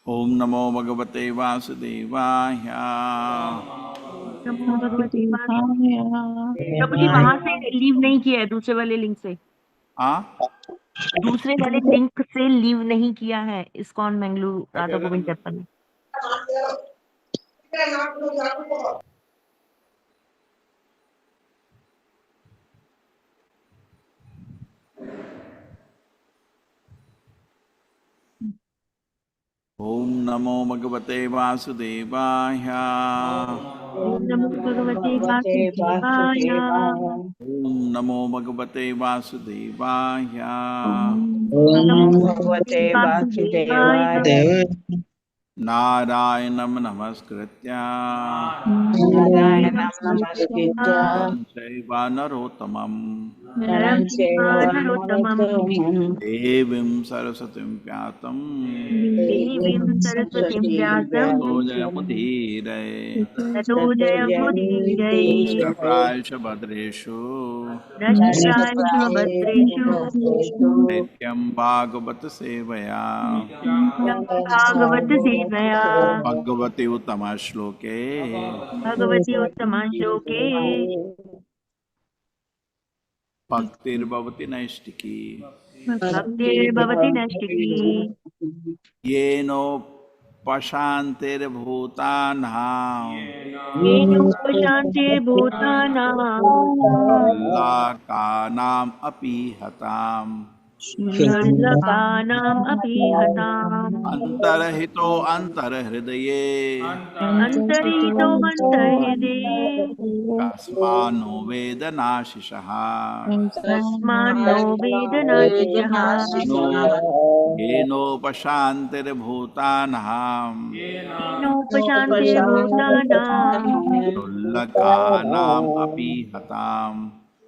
ओम नमो भगवते वासुदेवाय। नमो भगवते वासुदेवाय। प्रभु जी वहां से लीव नहीं किया है, दूसरे वाले लिंक से। दूसरे वाले लिंक से लीव नहीं किया है इस्कॉन मंगलुरु राधा गोविंद टेम्पल में। ओम नमो भगवते वासुदेवाय। ओम नमो भगवते वासुदेवाय। ओम नमो भगवते वासुदेवाय। ओम नमो भगवते वासुदेवाय। नारायणं नमस्कृत्य नारायणं नमस्कृत्य नरं चैव नरोत्तमं नरं चैव नरोत्तमं देवीं सरस्वतीं व्यासं देवीं सरस्वतीं व्यासं ततो जयमुदीरये। ततो जयमुदीरये। नष्टप्रायश्च नष्टप्रायेषु भद्रेषु नित्यं भागवत सेवया भागवत सेवया भगवति उत्तमश्लोके भगवती उत्तमा श्लोके भक्तिर्भवति नैष्टिकी। भक्तिर्भवति नैष्टिकी। येनोपशान्तिर्भूतानां येनोपशान्तिर्भूतानां लोकानाम् अपि हताम् क्षुल्लकानाम् अपि हताम् अन्तर्हितो अन्तर्हृदये अन्तर्हितो अन्तर्हृदे कस्मान्नो वेदनाशिषः तस्मान्नो वेदनाशिषः येनोपशान्तिर्भूतानां येनोपशान्तिर्भूतानां लोकानाम् अपि हताम्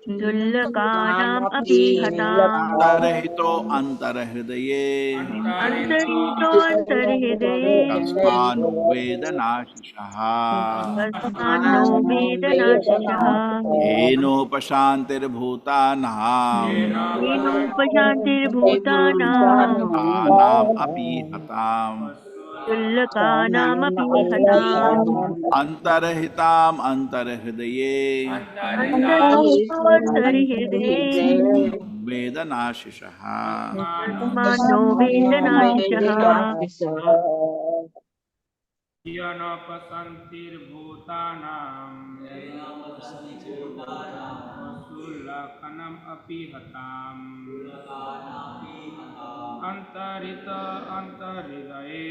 क्षुल्लकानाम् अपि हताम् अन्तर्हितो अन्तर्हृदये अन्तर्हितो अन्तर्हृदे कस्मान्नो वेदनाशिषः तस्मान्नो वेदनाशिषः येनोपशान्तिर्भूतानां येनोपशान्तिर्भूतानां लोकानाम् अपि हताम् क्षुल्लकानामपि हताम् अन्तर्हिताम् अन्तर्हृदये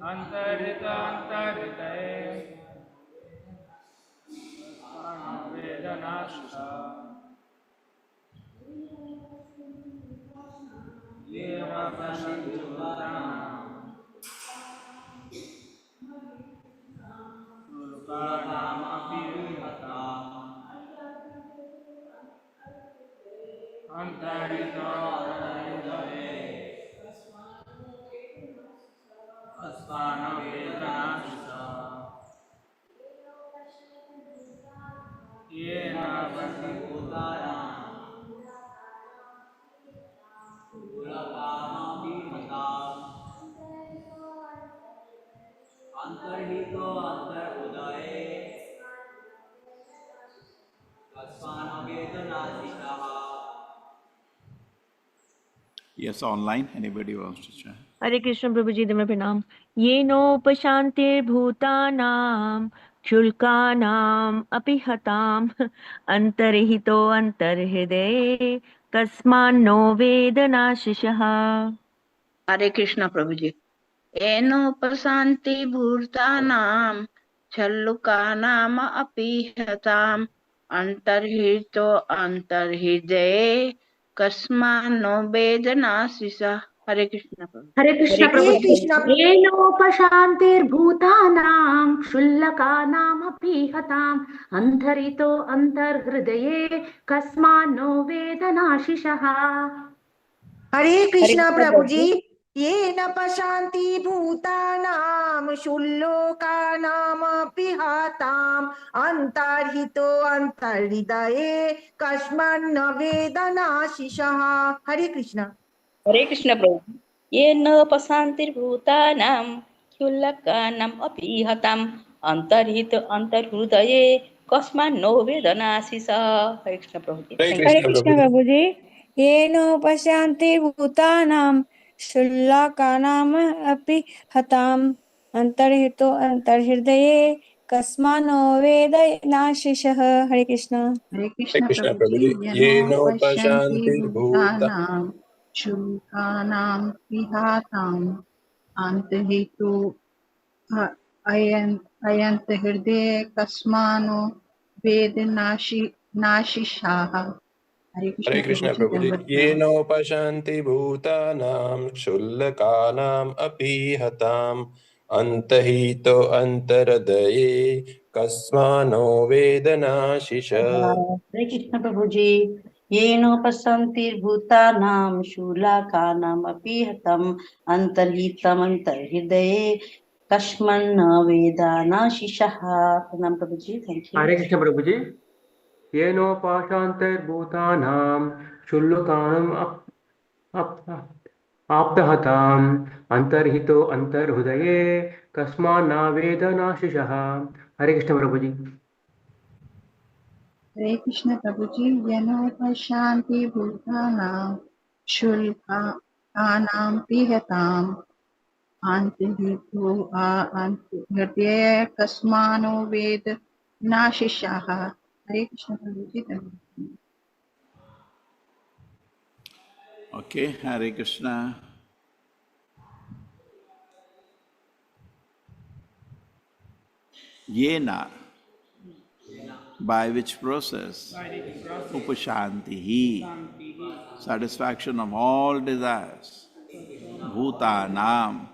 अन्तर्हितो अन्तर्हृदे वेदनाशिषः तस्मान्नो वेदनाशिषः येनोपशान्तिर्भूतानां क्षुल्लकानाम् अपि हताम् अन्तर्हृदये कस्मान् वेदनाशिषः Yes, online. Anybody wants to share? हरे कृष्ण प्रभु जी में प्रणाम। येनोपशान्तिर्भूतानां क्षुल्कानाम् अपि हताम् अन्तर्हितो अन्तर्हृदे कस्मान्नो वेदनाशिषः। हरे कृष्ण प्रभु जी। येनोपशान्तिर्भूतानां छल्लुकानाम अपि हताम अंतर्हितो अंतर्हृदये कस्मान्नो वेदनासिसा। हरे कृष्ण प्रभु। हरे कृष्ण प्रभु जी। येनोपशान्तिर्भूतानां क्षुल्लकानामपि हताम् अन्तरितो अन्तर्हृदये कस्मान्नो वेदनाशिषः। हरे कृष्णा प्रभु जी। ये न पशान्ति भूतानां शुल्लोकानामपि हताम् अन्तर्हितो अन्तर्हृदये कस्मान्न वेदनाशिषः। हरे कृष्णा। हरे कृष्ण प्रभु। ये न पशान्तिर्भूतानां क्षुल्लकानाम् अपि हताम् अन्तर्हित अन्तर्हृदये कस्मान्नो वेदनाशिषः। हरे कृष्ण प्रभु जी। हरे कृष्ण प्रभु जी। येनोपशान्तिर्भूतानां क्षुल्लकानाम् अपि हताम् अन्तर्हितो अन्तर्हृदये कस्मान्नो वेदनाशिषः। हरे कृष्ण। हरे कृष्ण प्रभु जी। येनोपशान्तिर्भूतानां क्षुल्लकानां विहाताम् अन्तर्हितो अयन्तहृदये कस्मानो वेदनाशिषाः। हरे कृष्ण प्रभु जी। येनोपशान्तिर्भूतानां क्षुल्लकानाम् अपि हताम् अन्तर्हितो अन्तर्हृदये कस्मानो वेदनाशिषः। हरे कृष्ण प्रभु जी। येनोपशान्तिर्भूतानां शूलाकानाम् अपि हतम् अन्तर्हितम् अन्तर्हृदये कस्मान्न वेदनाशिषः। प्रणाम प्रभु जी। Thank you. हरे कृष्ण प्रभु जी। येनोपशान्तिर्भूतानां क्षुल्लकानाम् आप्तहताम् अन्तर्हितो अन्तर्हृदये कस्मान्न वेदनाशिषः। हरे कृष्ण प्रभु जी। हरे कृष्ण प्रभु जी। येनोपशान्तिर्भूतानां क्षुल्लकानां विहताम् अन्तर्हितो अन्तर्हृदये कस्मानो वेदनाशिषाः। हरे कृष्ण प्रभु जी। Okay, Hare Krishna. Yena, by which process? Upashantihi, satisfaction of all desires. Bhutanam,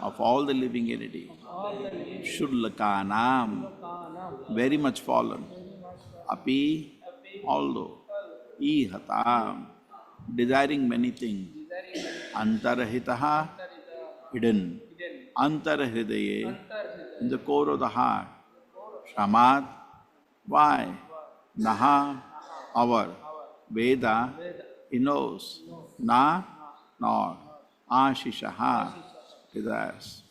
of all the living entities. Shullakanam, very much fallen. Api, although. Ihatam, desiring many things. Antarahitaha, hidden. Antarahridaye, in the core of the heart. Shamat, why? Naha, our. Veda, he knows. Na, not. Ashishaha, desires.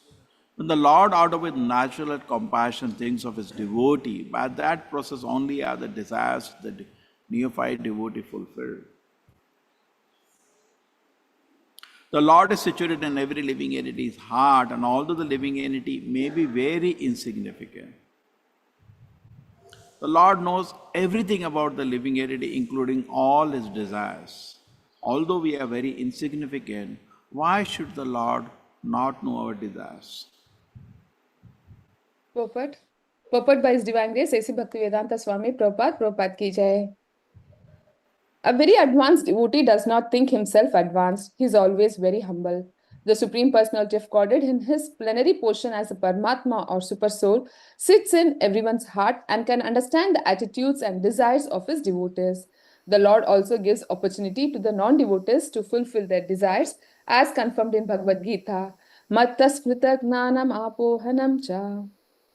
When the Lord, out of his natural compassion, thinks of his devotee, by that process only are the desires of the neophyte devotee fulfilled. The Lord is situated in every living entity's heart, and although the living entity may be very insignificant, the Lord knows everything about the living entity, including all his desires. Although we are very insignificant, why should the Lord not know our desires? Purport by His Divine Grace, A.C. Bhaktivedanta Swami Prabhupada ki jai. A very advanced devotee does not think himself advanced. He is always very humble. The Supreme Personality of Godhead, in his plenary portion as a Paramatma or Super Soul, sits in everyone's heart and can understand the attitudes and desires of his devotees. The Lord also gives opportunity to the non-devotees to fulfill their desires, as confirmed in Bhagavad Gita. Mattasmrita gnanam apohanam cha.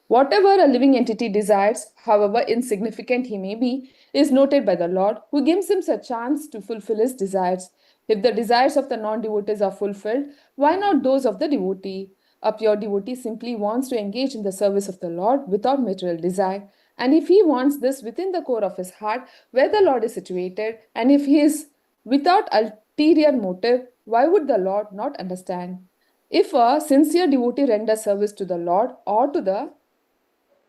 Whatever a living entity desires, however insignificant he may be, is noted by the Lord, who gives him a chance to fulfill his desires. If the desires of the non-devotees are fulfilled, why not those of the devotee? A pure devotee simply wants to engage in the service of the Lord without material desire. And if he wants this within the core of his heart, where the Lord is situated, and if he is without ulterior motive, why would the Lord not understand? If a sincere devotee renders service to the Lord or to the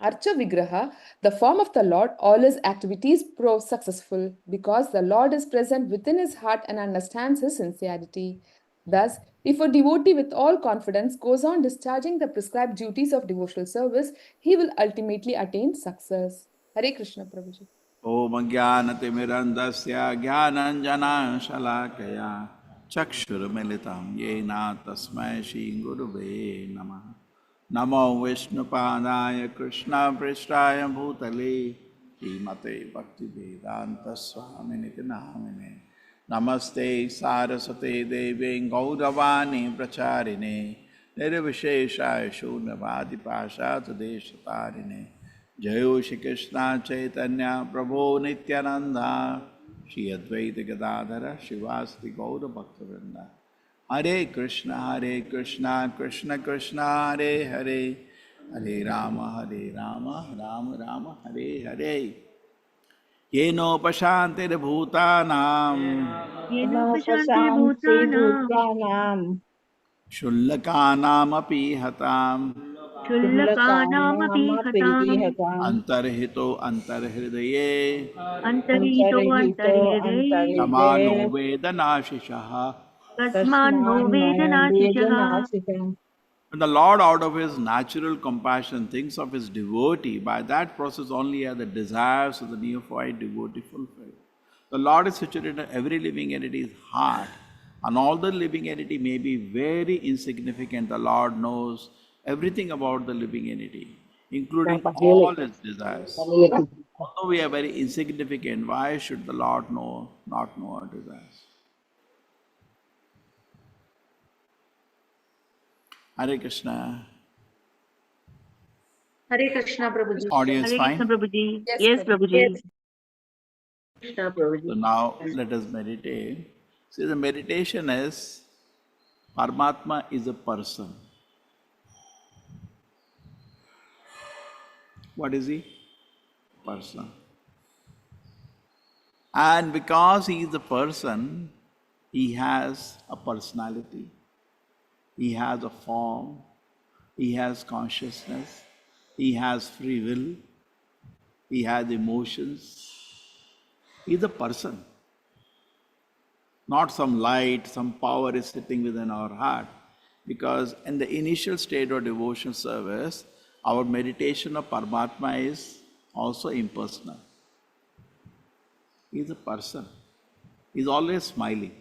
Archa Vigraha, the form of the Lord, all his activities prove successful because the Lord is present within his heart and understands his sincerity. Thus, if a devotee with all confidence goes on discharging the prescribed duties of devotional service, he will ultimately attain success. Hare Krishna, Prabhuji. Om Jnanatimirandasya Jnananjana Shalakaya Chakshurmilitam Yena Tasmai Shri Guruve Namaha. Namo Vishnupadaya Krishna Prishtaya Bhutale Srimate Bhaktivedanta Swamini Namine Namaste Saraswate Devi Gauravani Pracharine Nirvishesha Shunavadi Pasha Deshatarine Jayo Shri Krishna Chaitanya Prabhu Nityananda Shri Advaita Gadadhara Shivasti Gaura Bhaktivinoda Hare Krishna Krishna Krishna Hare Hare Hare Rama Rama Rama Hare Hare Yeno Pashantir Bhutanam येनोपशान्ते भूतानां भूतानां Shullakanam Api Hatam क्षुल्लकानामपि हताम् क्षुल्लकानामपीहताम् Antarhito Antarhridaye अन्तर्हितो अन्तर्हितो अन्तर्हृदये Samano अन्तर्हृदये Vedanashishaha. तस्मान्नो तस्मान्नो वेदनाशिषः वेदनाशिकम्. When the Lord, out of His natural compassion, thinks of His devotee, by that process only are the desires of the neophyte devotee fulfilled. The Lord is situated in every living entity's heart, and all the living entity may be very insignificant. The Lord knows everything about the living entity, including all its desires. Although we are very insignificant, why should the Lord not know our desires? Hare Krishna. Hare Krishna, Prabhuji. Audience Hare Krishna fine? Prabhu ji Yes, yes Prabhuji. Prabhu ji Krishna, Prabhuji. So now let us meditate. See, the meditation is Paramatma is a person. What is he? Person. And because he is a person, he has a personality, he has a form, he has consciousness, he has free will, he has emotions. He is a person. Not some light, some power is sitting within our heart. Because in the initial state of devotional service, our meditation of Paramatma is also impersonal. He is a person. He is always smiling.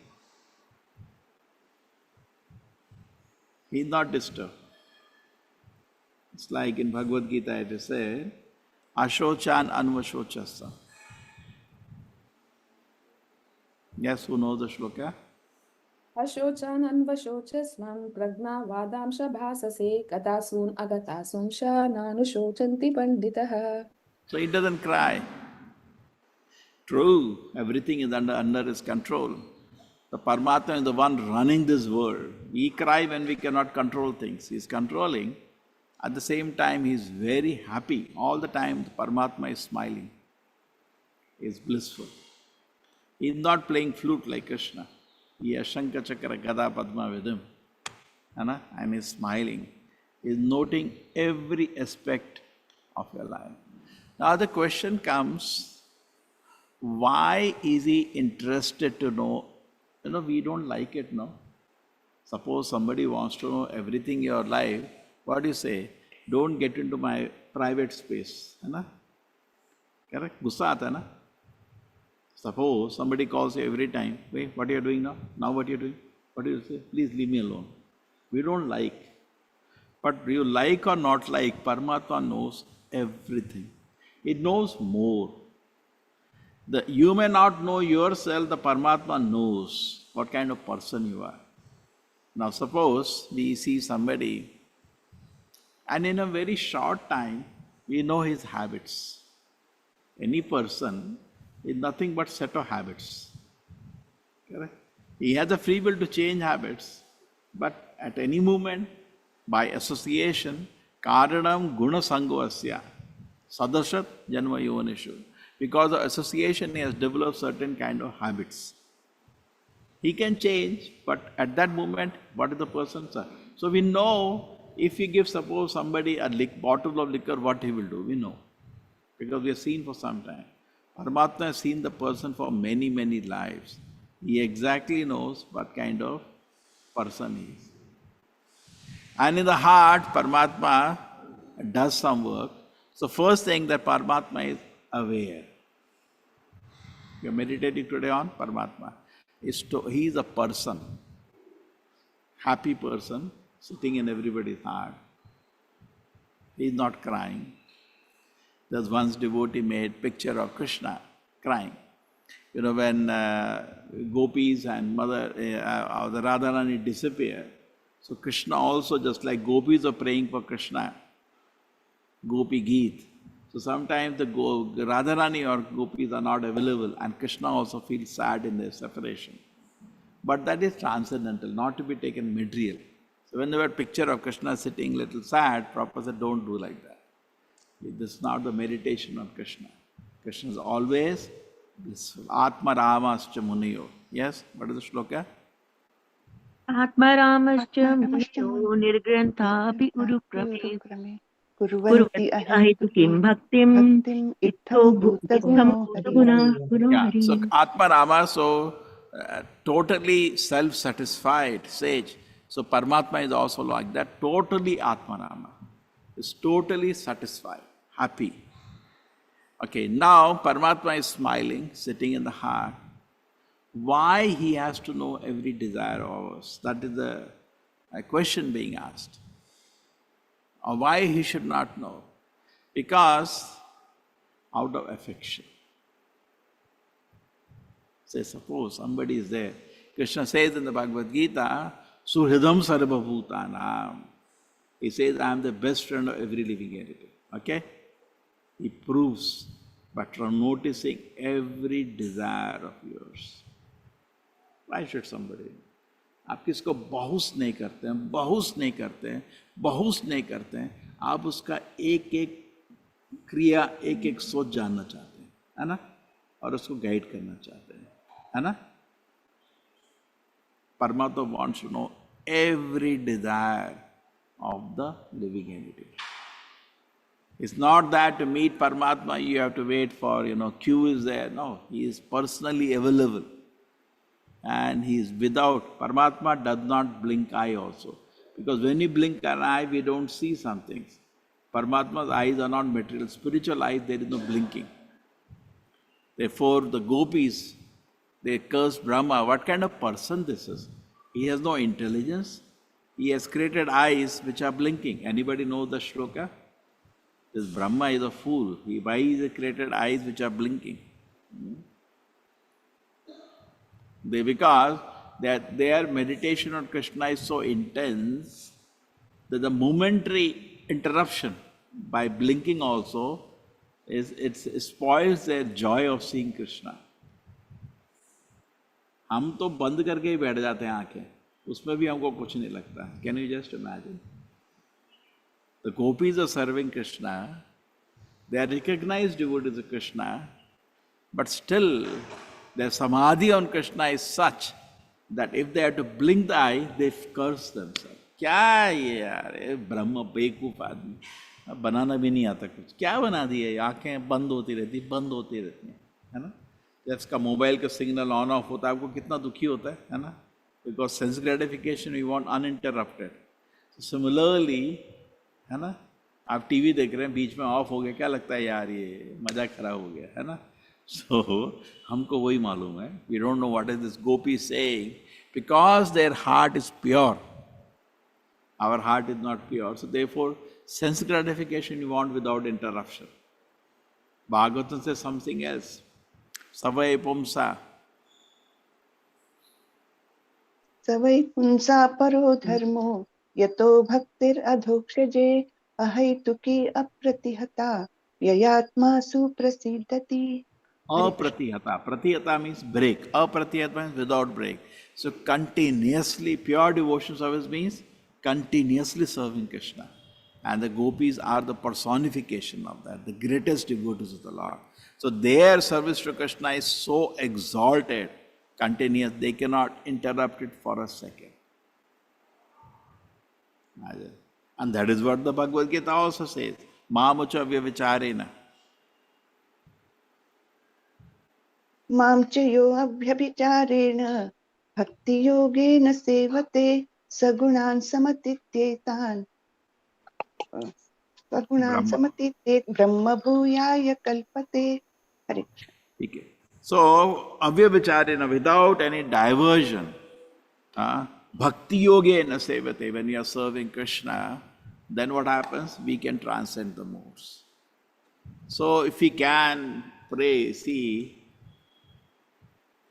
He is not disturbed. It's like in Bhagavad Gita it is said, Ashochan Anvashochasa. Yes, who knows the shloka? Ashochan anvashocasvam pragna vadamsha bhasase katasun agatasum sha nanushocanti panditaha. So he doesn't cry. True, everything is under his control. The Paramatma is the one running this world. We cry when we cannot control things. He is controlling. At the same time, he is very happy. All the time, the Paramatma is smiling. He is blissful. He is not playing flute like Krishna. He has Shankha Chakra Gada Padma with him. And he is smiling. He is noting every aspect of your life. Now the question comes, why is he interested to know? We don't like it, no? Suppose somebody wants to know everything in your life, what do you say? Don't get into my private space. Correct? Gussa aata hai na? Suppose somebody calls you every time, wait, what are you doing now? Now what are you doing? What do you say? Please leave me alone. We don't like. But you like or not like, Paramatma knows everything. It knows more. You may not know yourself, the Paramatma knows what kind of person you are. Now suppose we see somebody and in a very short time we know his habits. Any person is nothing but set of habits. Correct? He has a free will to change habits, but at any moment, by association, karanam guna sangovasya sadashat janma yonishu. Because of association, he has developed certain kind of habits. He can change, but at that moment, what is the person's? So we know if we give, suppose, somebody a bottle of liquor, what he will do, we know. Because we have seen for some time. Paramatma has seen the person for many, many lives. He exactly knows what kind of person is. And in the heart, Paramatma does some work. So first thing that Paramatma is aware. We are meditating today on Paramatma. He is a person, happy person, sitting in everybody's heart. He is not crying. There's once devotee made picture of Krishna crying. You know, when gopis and the Radharani disappear, so Krishna also, just like gopis are praying for Krishna, Gopi Geet. So sometimes the Radharani or gopis are not available and Krishna also feels sad in their separation. But that is transcendental, not to be taken material. So when there were picture of Krishna sitting little sad, Prabhupada said, don't do like that. This is not the meditation on Krishna. Krishna is always blissful. Atma Ramascha Muniyo. Yes? What is the shloka? Atmaramascha Munyo Nirgranthapi Urukrame Kurvanti Ahetu Kim Bhaktim Ittham Bhutaguna Yeah, so Hari. Atma Rama, so totally self-satisfied sage. So Paramatma is also like that, totally Atma Rama. Is totally satisfied, happy. Okay, now Paramatma is smiling, sitting in the heart. Why he has to know every desire of us? That is the question being asked. Or why he should not know? Because out of affection. Say, suppose somebody is there. Krishna says in the Bhagavad Gita, Suhridam Sarva Bhutanam. He says, I am the best friend of every living entity. Okay? He proves, but from noticing every desire of yours. Why should somebody? आप किसको बहुत स्नेह करते हैं, बहुत स्नेह करते हैं, बहुत स्नेह करते हैं, आप उसका एक एक क्रिया, एक एक सोच जानना चाहते हैं, है ना? और उसको गाइड करना चाहते हैं, है ना? Paramatma wants to know every desire of the living entity. It's not that to meet Paramatma you have to wait for, queue is there. No, he is personally available. And he is without. Paramatma does not blink eye also. Because when you blink an eye, we don't see some things. Paramatma's eyes are not material. Spiritual eyes, there is no blinking. Therefore, the gopis, they cursed Brahma. What kind of person this is? He has no intelligence. He has created eyes which are blinking. Anybody know the shloka? This Brahma is a fool. Why he created eyes which are blinking? Because their meditation on Krishna is so intense that the momentary interruption by blinking also it spoils their joy of seeing Krishna. हम तो बंद करके ही बैठ जाते हैं आंखें, उसमें भी हमको कुछ नहीं लगता. Can you just imagine? The gopis are serving Krishna, they are recognized devotees of Krishna, but still their samadhi on Krishna is such that if they have to blink the eye, they curse themselves. क्या ये यार, ये ब्रह्म बेवकूफ आदमी, बनाना भी नहीं आता कुछ, क्या बना दिया, आंखें बंद होती रहती हैं, है ना? जब इसका मोबाइल का सिग्नल ऑन ऑफ होता है, आपको कितना दुखी होता है ना? Because sense gratification we want uninterrupted. Similarly, है ना, आप टीवी देख रहे हैं, बीच में ऑफ हो गया, क्या लगता है यार ये मजा खराब हो गया, है ना? So, हमको वही मालूम है. We don't know what is this gopi saying, because their heart is pure. Our heart is not pure. So therefore, sense gratification we want without interruption. Bhagavatam says something else. Savai pumsa. Savai pumsa paro dharmo yato bhaktir adhokshaje ahaituki apratihata yayatma suprasiddhati. Apratihata. Pratihata means break. Apratihata means without break. So continuously, pure devotion service means continuously serving Krishna. And the gopis are the personification of that, the greatest devotees of the Lord. So their service to Krishna is so exalted, continuous, they cannot interrupt it for a second. And that is what the Bhagavad Gita also says. Mamucha vyavicharena. Mam chayo abhyabhicharena भक्ति योगेन सेवते सगुणान् समतीत्येतान् सगुणान् Brahma. समतीत्येत ब्रह्म भूयाय कल्पते. हरे Krishna. Okay. So, avyavicharena, without any diversion, bhakti yogena sevate, when you are serving Krishna, then what happens? We can transcend the moods. So, if we can pray, see,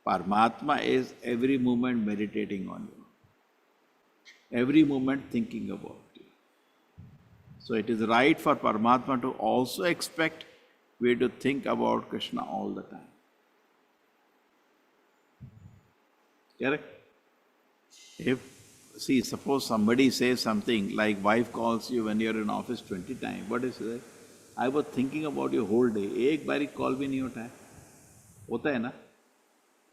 Paramatma is every moment meditating on you, every moment thinking about you. So, it is right for Paramatma to also expect we to think about Krishna all the time. Correct? If, see, suppose somebody says something like wife calls you when you're in office 20 times, what is it? I was thinking about you whole day. एक बारी call भी नहीं उठाया. होता है ना?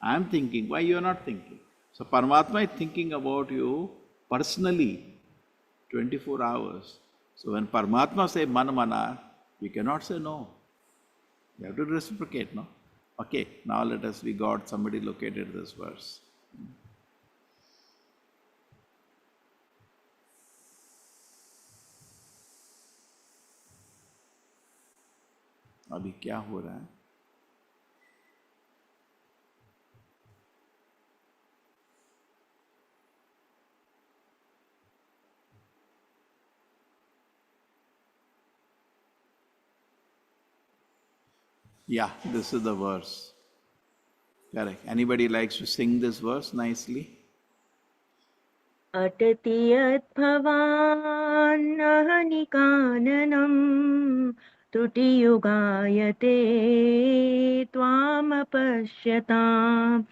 I am thinking. Why you are not thinking? So Paramatma is thinking about you personally, 24 hours. So when Paramatma say mana mana, you cannot say no. You have to reciprocate, no? Okay, now let us, we got, somebody located this verse. अभी क्या हो रहा है? Yeah, this is the verse. Correct. Anybody likes to sing this verse nicely? अटति यद्भवान्नहनिकाननम् त्रुटियुगायते त्वामपश्यताम्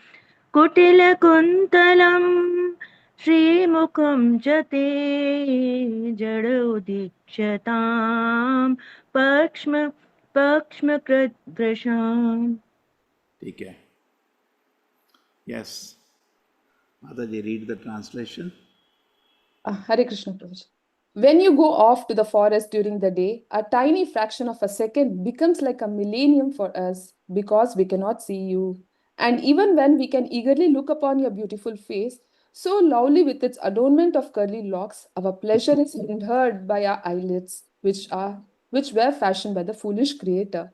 कुटिलकुन्तलम् श्रीमुखं च ते जड उदीक्ष्यताम् पक्ष्मकृद्भृशाम्. ठीक है. Yes. Mataji, read the translation. Hare Krishna Prabhuji. When you go off to the forest during the day, a tiny fraction of a second becomes like a millennium for us because we cannot see you. And even when we can eagerly look upon your beautiful face, so lovely with its adornment of curly locks, our pleasure is hindered by our eyelids, which were fashioned by the foolish creator.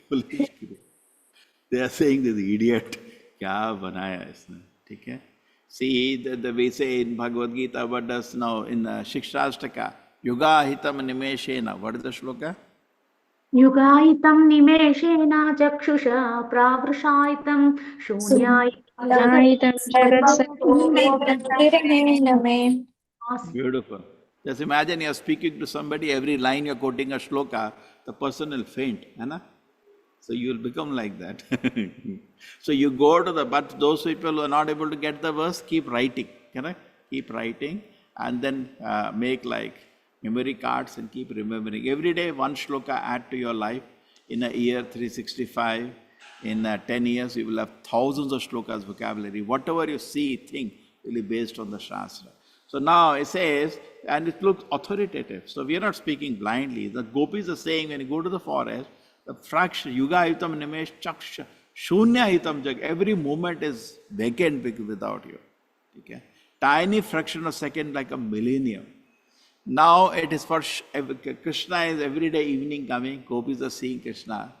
Foolish. They are saying this idiot. क्या बनाया इसने? ठीक है. See, the we say in Bhagavad Gita, what does now in Shikshashtaka, Yuga hitam nimeshena. What is the shloka? युगायितं निमेषेण चक्षुषा प्रावृषायितं शून्यायितं जगत्सर्वं Beautiful. Just imagine you are speaking to somebody, every line you are quoting a shloka, the person will faint. है ना? So you will become like that. So you go to the, but those people who are not able to get the verse, keep writing. Correct? Keep writing and then make like memory cards and keep remembering. Every day one shloka add to your life. In a year 365, in 10 years you will have thousands of shlokas vocabulary. Whatever you see, think, will be based on the Shastra. So now it says, and it looks authoritative. So we are not speaking blindly. The gopis are saying when you go to the forest, the fraction, yuga hitam nimesh chaksha, shunya hitam jag, every moment is vacant without you. Okay? Tiny fraction of a second like a millennium. Now it is for Krishna is every day evening coming, gopis are seeing Krishna,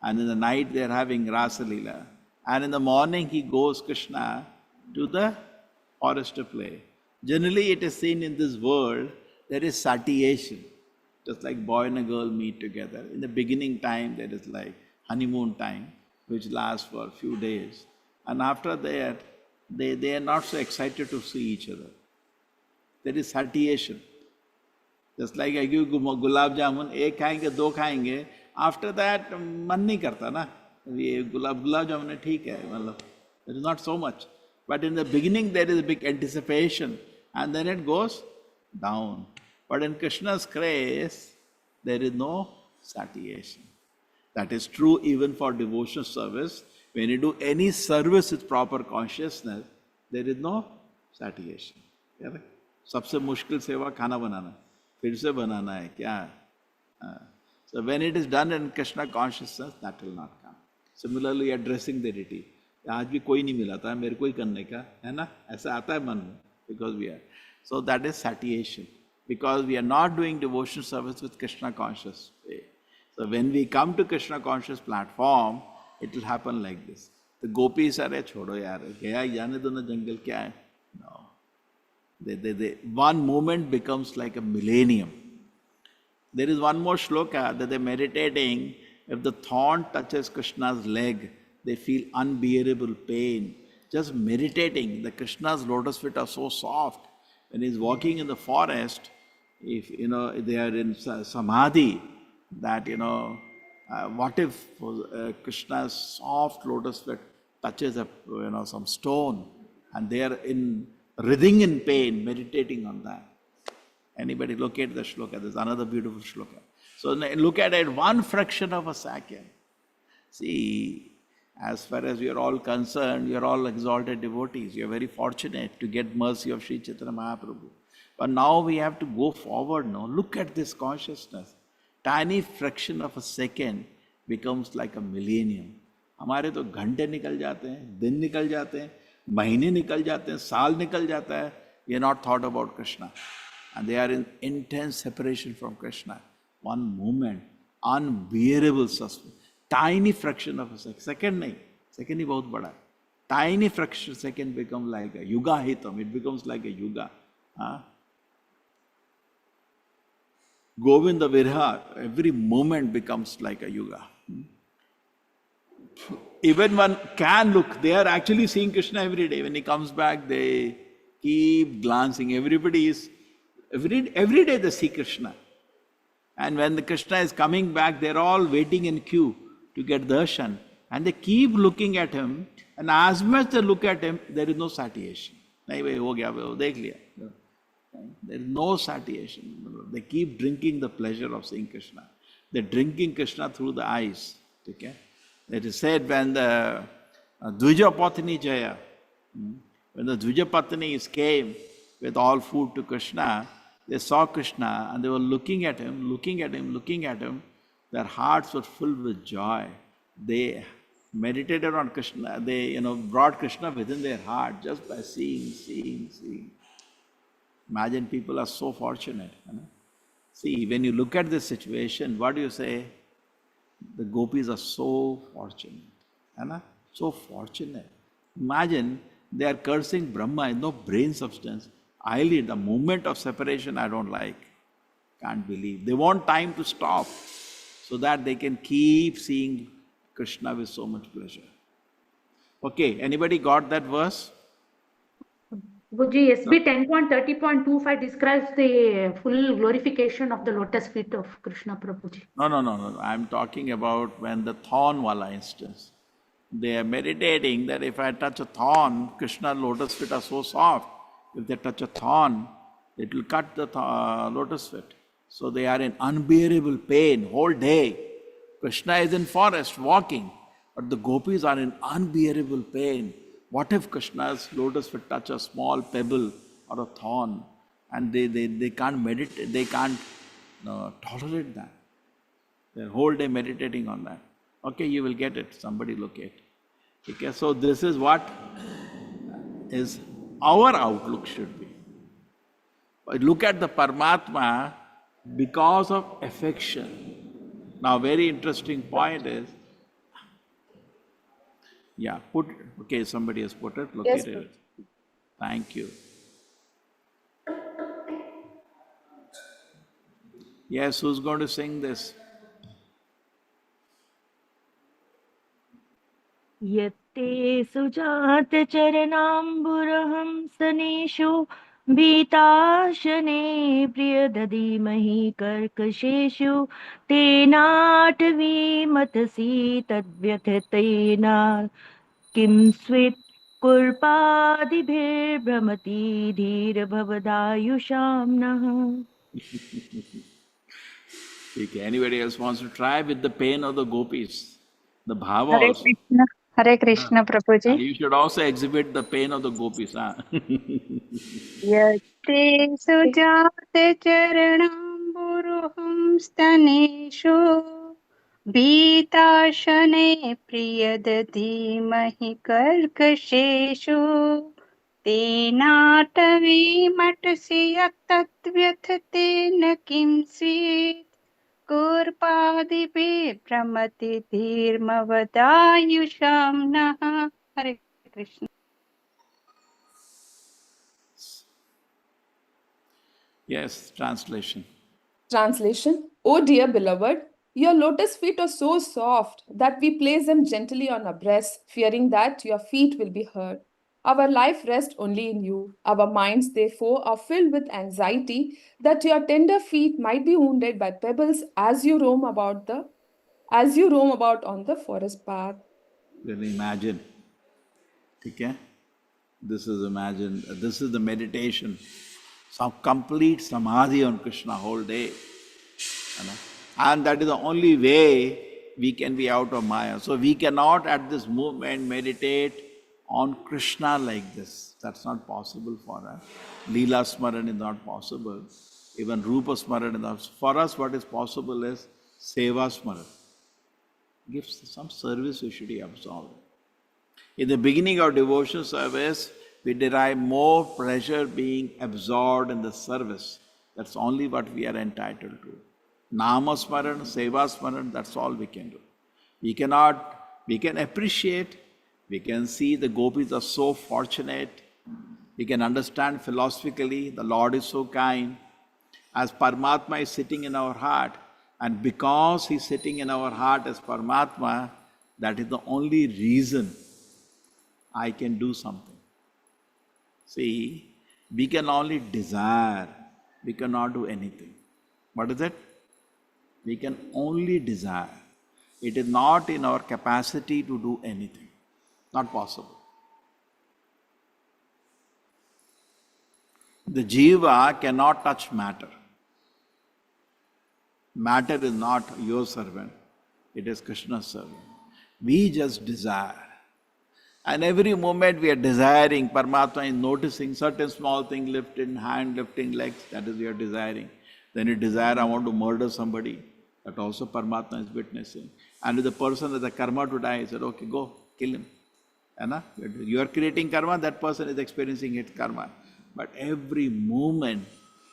and in the night they are having Rasa Leela. And in the morning he goes, Krishna, to the forest to play. Generally it is seen in this world, there is satiation. Just like boy and a girl meet together. In the beginning time, there is like honeymoon time, which lasts for a few days. And after that, they are not so excited to see each other. There is satiation. Just like I give gulab jamun, ek khayenge, do khayenge. After that, man nahi karta na. ये gulab jamun है ठीक है, मतलब there is not so much. But in the beginning, there is a big anticipation, and then it goes down. But in Krishna's grace, there is no satiation. That is true even for devotional service. When you do any service with proper consciousness, there is no satiation. सबसे मुश्किल सेवा खाना बनाना, फिर से बनाना है क्या? So when it is done in Krishna consciousness, that will not come. Similarly, addressing the deity. आज भी कोई नहीं मिला था मेरे को ही करने का, है ना, ऐसा आता है मन में, because we are, so that is satiation, because we are not doing devotion service with Krishna conscious way. So when we come to Krishna conscious platform, it will happen like this. The gopis are, छोड़ो यार, गया जाने दो ना जंगल, क्या है? No. One moment becomes like a millennium. There is one more shloka that they're meditating. If the thorn touches Krishna's leg, they feel unbearable pain. Just meditating, the Krishna's lotus feet are so soft. When he's walking in the forest, if they are in samadhi, that what if Krishna's soft lotus feet touches some stone, and they are writhing in pain, meditating on that. Anybody look at the shloka? There's another beautiful shloka. So look at it, one fraction of a second. See, as far as we are all concerned, we are all exalted devotees. We are very fortunate to get mercy of Sri Chaitanya Mahaprabhu. But now we have to go forward now. Look at this consciousness. Tiny fraction of a second becomes like a millennium. हमारे तो घंटे निकल जाते हैं, दिन निकल जाते हैं, महीने निकल जाते हैं, साल निकल जाता है. We are not thought about Krishna. And they are in intense separation from Krishna. One moment, unbearable suffering. Tiny fraction of a second. Second nahi. Second ही बहुत बड़ा है. Tiny fraction second becomes like a yuga hitam. It becomes like a yuga. Govinda Virha, every moment becomes like a yuga. Even one can look, they are actually seeing Krishna every day. When he comes back, they keep glancing. Everybody is, every day they see Krishna. And when the Krishna is coming back, they're all waiting in queue to get darshan. And they keep looking at him. And as much they look at him, there is no satiation. Nahi bhai, ho gaya, wo dekh liya. There is no satiation. They keep drinking the pleasure of seeing Krishna. They're drinking Krishna through the eyes. Okay? It is said when the Dvija Patni Jaya, when the Dvija Patnis came with all food to Krishna, they saw Krishna and they were looking at him, looking at him, looking at him. Their hearts were filled with joy. They meditated on Krishna. They, brought Krishna within their heart just by seeing. Imagine people are so fortunate. See, when you look at this situation, what do you say? The gopis are so fortunate. So fortunate. Imagine they are cursing Brahma, no brain substance. Eyelid, the moment of separation I don't like. Can't believe. They want time to stop so that they can keep seeing Krishna with so much pleasure. Okay, anybody got that verse? Guruji, SB 10.30.25 describes the full glorification of the lotus feet of Krishna Prabhuji. No. I'm talking about when the thorn wala instance. They are meditating that if I touch a thorn, Krishna lotus feet are so soft. If they touch a thorn, it will cut the lotus feet. So they are in unbearable pain whole day. Krishna is in forest walking, but the gopis are in unbearable pain. What if Krishna's lotus feet touch a small pebble or a thorn, and they can't meditate, they can't tolerate that. They're whole day meditating on that. Okay, you will get it. Somebody look at. Okay, so this is what is our outlook should be. Look at the Paramatma because of affection. Now, very interesting point is, okay, somebody has put it, look at it. Thank you. Yes, who's going to sing this? यत्ते सुजात चरणाम्बुरहं सनेषु भीताशने प्रियदधीमहि कर्कशेषु तेनाटवीमतसि तद्व्यथतेन किं स्वित् कुर्पादिभिर्भ्रमति धीरभवदायुषां नः. Okay, anybody else wants to try with the pain of the gopis? The bhava Hare also. Krishna, Hare Krishna, Prabhuji. And you should also exhibit the pain of the gopis. Yate sujate charanamburuham staneshu भीताशने प्रियदधीमहि कर्कशेषु तेनाटवीमटसि यत्तद्व्यथतेन किं sweet कूर्पादिभिः भ्रमति धीर्मवदायुषां नः हरे Krishna Yes, translation. Translation: O dear beloved, your lotus feet are so soft that we place them gently on our breasts, fearing that your feet will be hurt. Our life rests only in you. Our minds, therefore, are filled with anxiety that your tender feet might be wounded by pebbles as you roam about on the forest path. Then imagine, okay? This is the meditation. Some complete samadhi on Krishna whole day. You know? And that is the only way we can be out of Maya. So we cannot at this moment meditate on Krishna like this. That's not possible for us. Leela Smaran is not possible. Even Rupa Smaran is not. For us, what is possible is Seva Smaran. Give some service we should be absorbed. In the beginning of devotion service, we derive more pleasure being absorbed in the service. That's only what we are entitled to. Nama Smaran, Seva Smaran, that's all we can do. We can appreciate, we can see the gopis are so fortunate, we can understand philosophically the Lord is so kind. As Paramatma is sitting in our heart, and because He is sitting in our heart as Paramatma, that is the only reason I can do something. See, we can only desire, we cannot do anything. What is it? We can only desire. It is not in our capacity to do anything. Not possible. The jiva cannot touch matter. Matter is not your servant, it is Krishna's servant. We just desire. And every moment we are desiring, Paramatma is noticing certain small thing, lifting hand, lifting legs, that is we are desiring. Then you desire, I want to murder somebody, that also Paramatma is witnessing. And if the person has a karma to die, he said, okay, go, kill him. You are creating karma, that person is experiencing its karma. But every moment,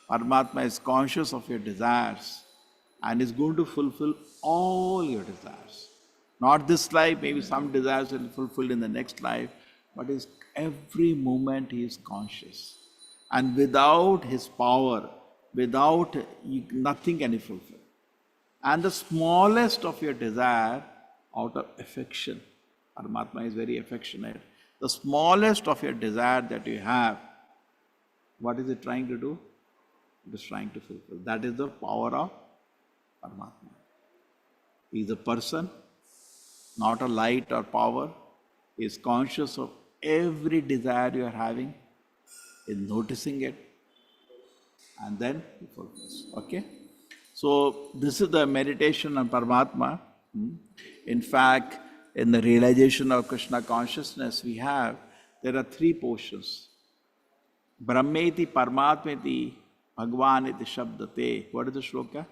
Paramatma is conscious of your desires and is going to fulfill all your desires. Not this life, maybe some desires will be fulfilled in the next life, but every moment he is conscious. And without his power, nothing can he fulfill. And the smallest of your desire, out of affection, Paramatma is very affectionate, the smallest of your desire that you have, what is it trying to do? It is trying to fulfill. That is the power of Paramatma. He is a person, not a light or power. He is conscious of every desire you are having, is noticing it, and then he fulfills. Okay? So this is the meditation on Paramatma. In fact, in the realization of Krishna consciousness there are three portions. Brahmeti, Paramatmeti, Bhagavaniti Shabdate. What is the shloka?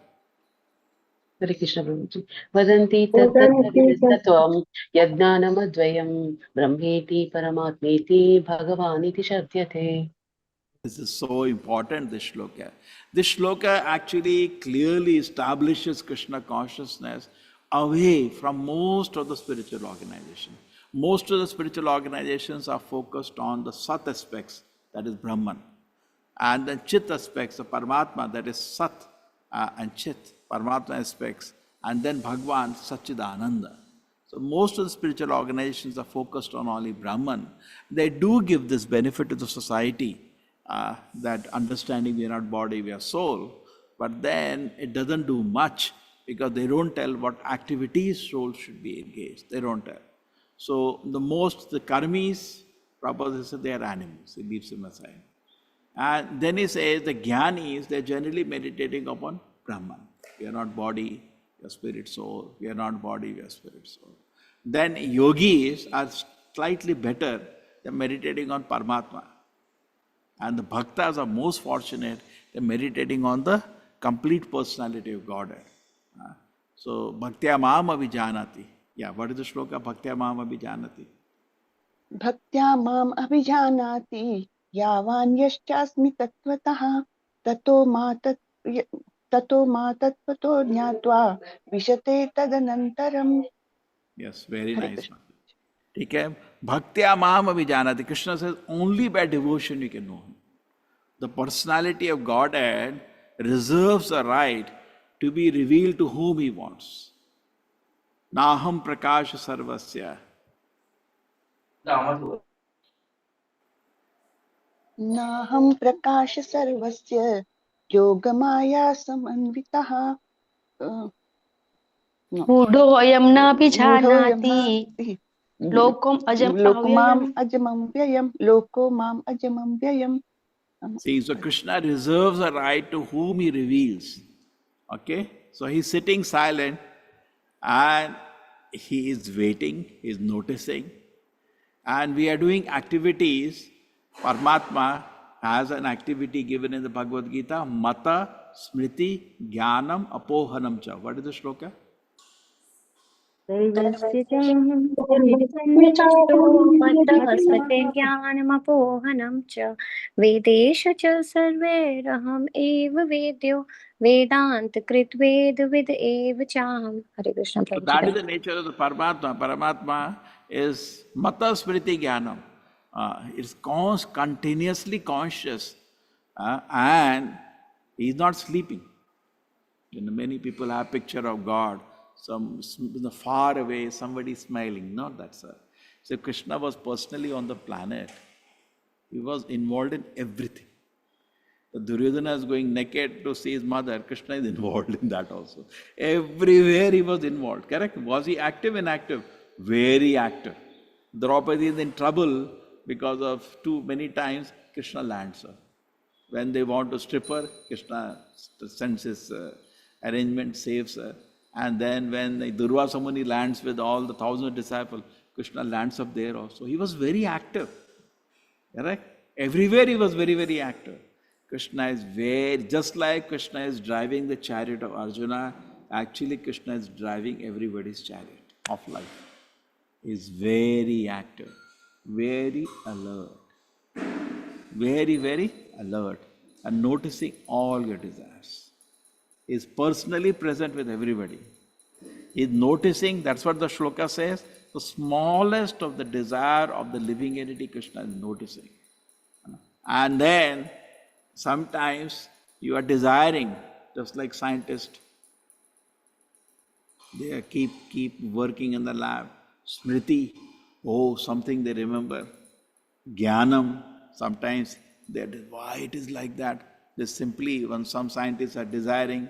Hare Krishna Prabhuji. Vadanti tattvam yajnanam brahmeti paramatmeti bhagavaniti shabdyate. This is so important, this shloka. This shloka actually clearly establishes Krishna consciousness away from most of the spiritual organizations. Most of the spiritual organizations are focused on the Sat aspects, that is Brahman, and the Chit aspects of Paramatma, that is Sat and Chit, Paramatma aspects, and then Bhagwan, Satchidananda. So most of the spiritual organizations are focused on only Brahman. They do give this benefit to the society, that understanding we are not body, we are soul, but then it doesn't do much because they don't tell what activities soul should be engaged. They don't tell. So the karmis, Prabhupada says they are animals. He leaves them aside. And then he says the jnanis, they are generally meditating upon Brahman. We are not body, we are spirit soul. We are not body, we are spirit soul. Then yogis are slightly better. They are meditating on Paramatma. And the bhaktas are most fortunate, they are meditating on the complete personality of Godhead. So, bhaktya mam abhijanati. Yeah, what is the shloka? Bhaktya mam abhijanati. भक्त्या माम् अभिजानाति यावान् यश्चास्मि तत्त्वतः ततो मा तत्त्वतो ज्ञात्वा विशते तदनन्तरम्. Yes, very Hare nice. Krishna. Okay? Bhaktya mam abhijanati. Krishna says only by devotion you can know him. The personality of Godhead reserves a right to be revealed to whom he wants. Naham prakasha sarvasya. नाहं प्रकाश सर्वस्य योगमाया समन्वितः. मूढोऽयं मूढोऽयं नाभिजानाति नास्ति लोकम् अजम् लोको माम् अव्ययम्. अजमं व्ययम् लोको माम् अजमं व्ययम्. See, so Krishna reserves a right to whom he reveals. Okay? So he's sitting silent and he is waiting, he is noticing. And we are doing activities. Paramatma has an activity given in the Bhagavad Gita, Mata, Smriti, Jnanam, Apohanam cha. What is the shloka? मतः स्मृते ज्ञानमपोहनं च वेदेषु च सर्वैरहम् एव वेद्यो वेदान्तकृत् वेदविद् एव चाहम्. हरे Krishna So Prabhu that is ji. the nature of the Paramatma. Paramatma is Mata Smriti Jnanam. It's continuously conscious and he's not sleeping. Many people have picture of God, far away, somebody smiling. No, that's a. So Krishna was personally on the planet. He was involved in everything. The Duryodhana is going naked to see his mother. Krishna is involved in that also. Everywhere he was involved. Correct? Was he active? Inactive? Very active. Draupadi is in trouble because of too many times Krishna lands her. When they want to strip her, Krishna sends his arrangement, saves her. And then when Durvasa Muni lands with all the 1,000 disciples, Krishna lands up there also. He was very active. Correct? Everywhere he was very, very active. Krishna is just like Krishna is driving the chariot of Arjuna, actually Krishna is driving everybody's chariot of life. He is very active, very alert, very, very alert, and noticing all your desires. He is personally present with everybody. He is noticing, that's what the shloka says, the smallest of the desire of the living entity, Krishna is noticing. And then sometimes you are desiring, just like scientists, they keep working in the lab. Smriti, oh, something they remember. Jnanam, sometimes they why it is like that. They simply, when some scientists are desiring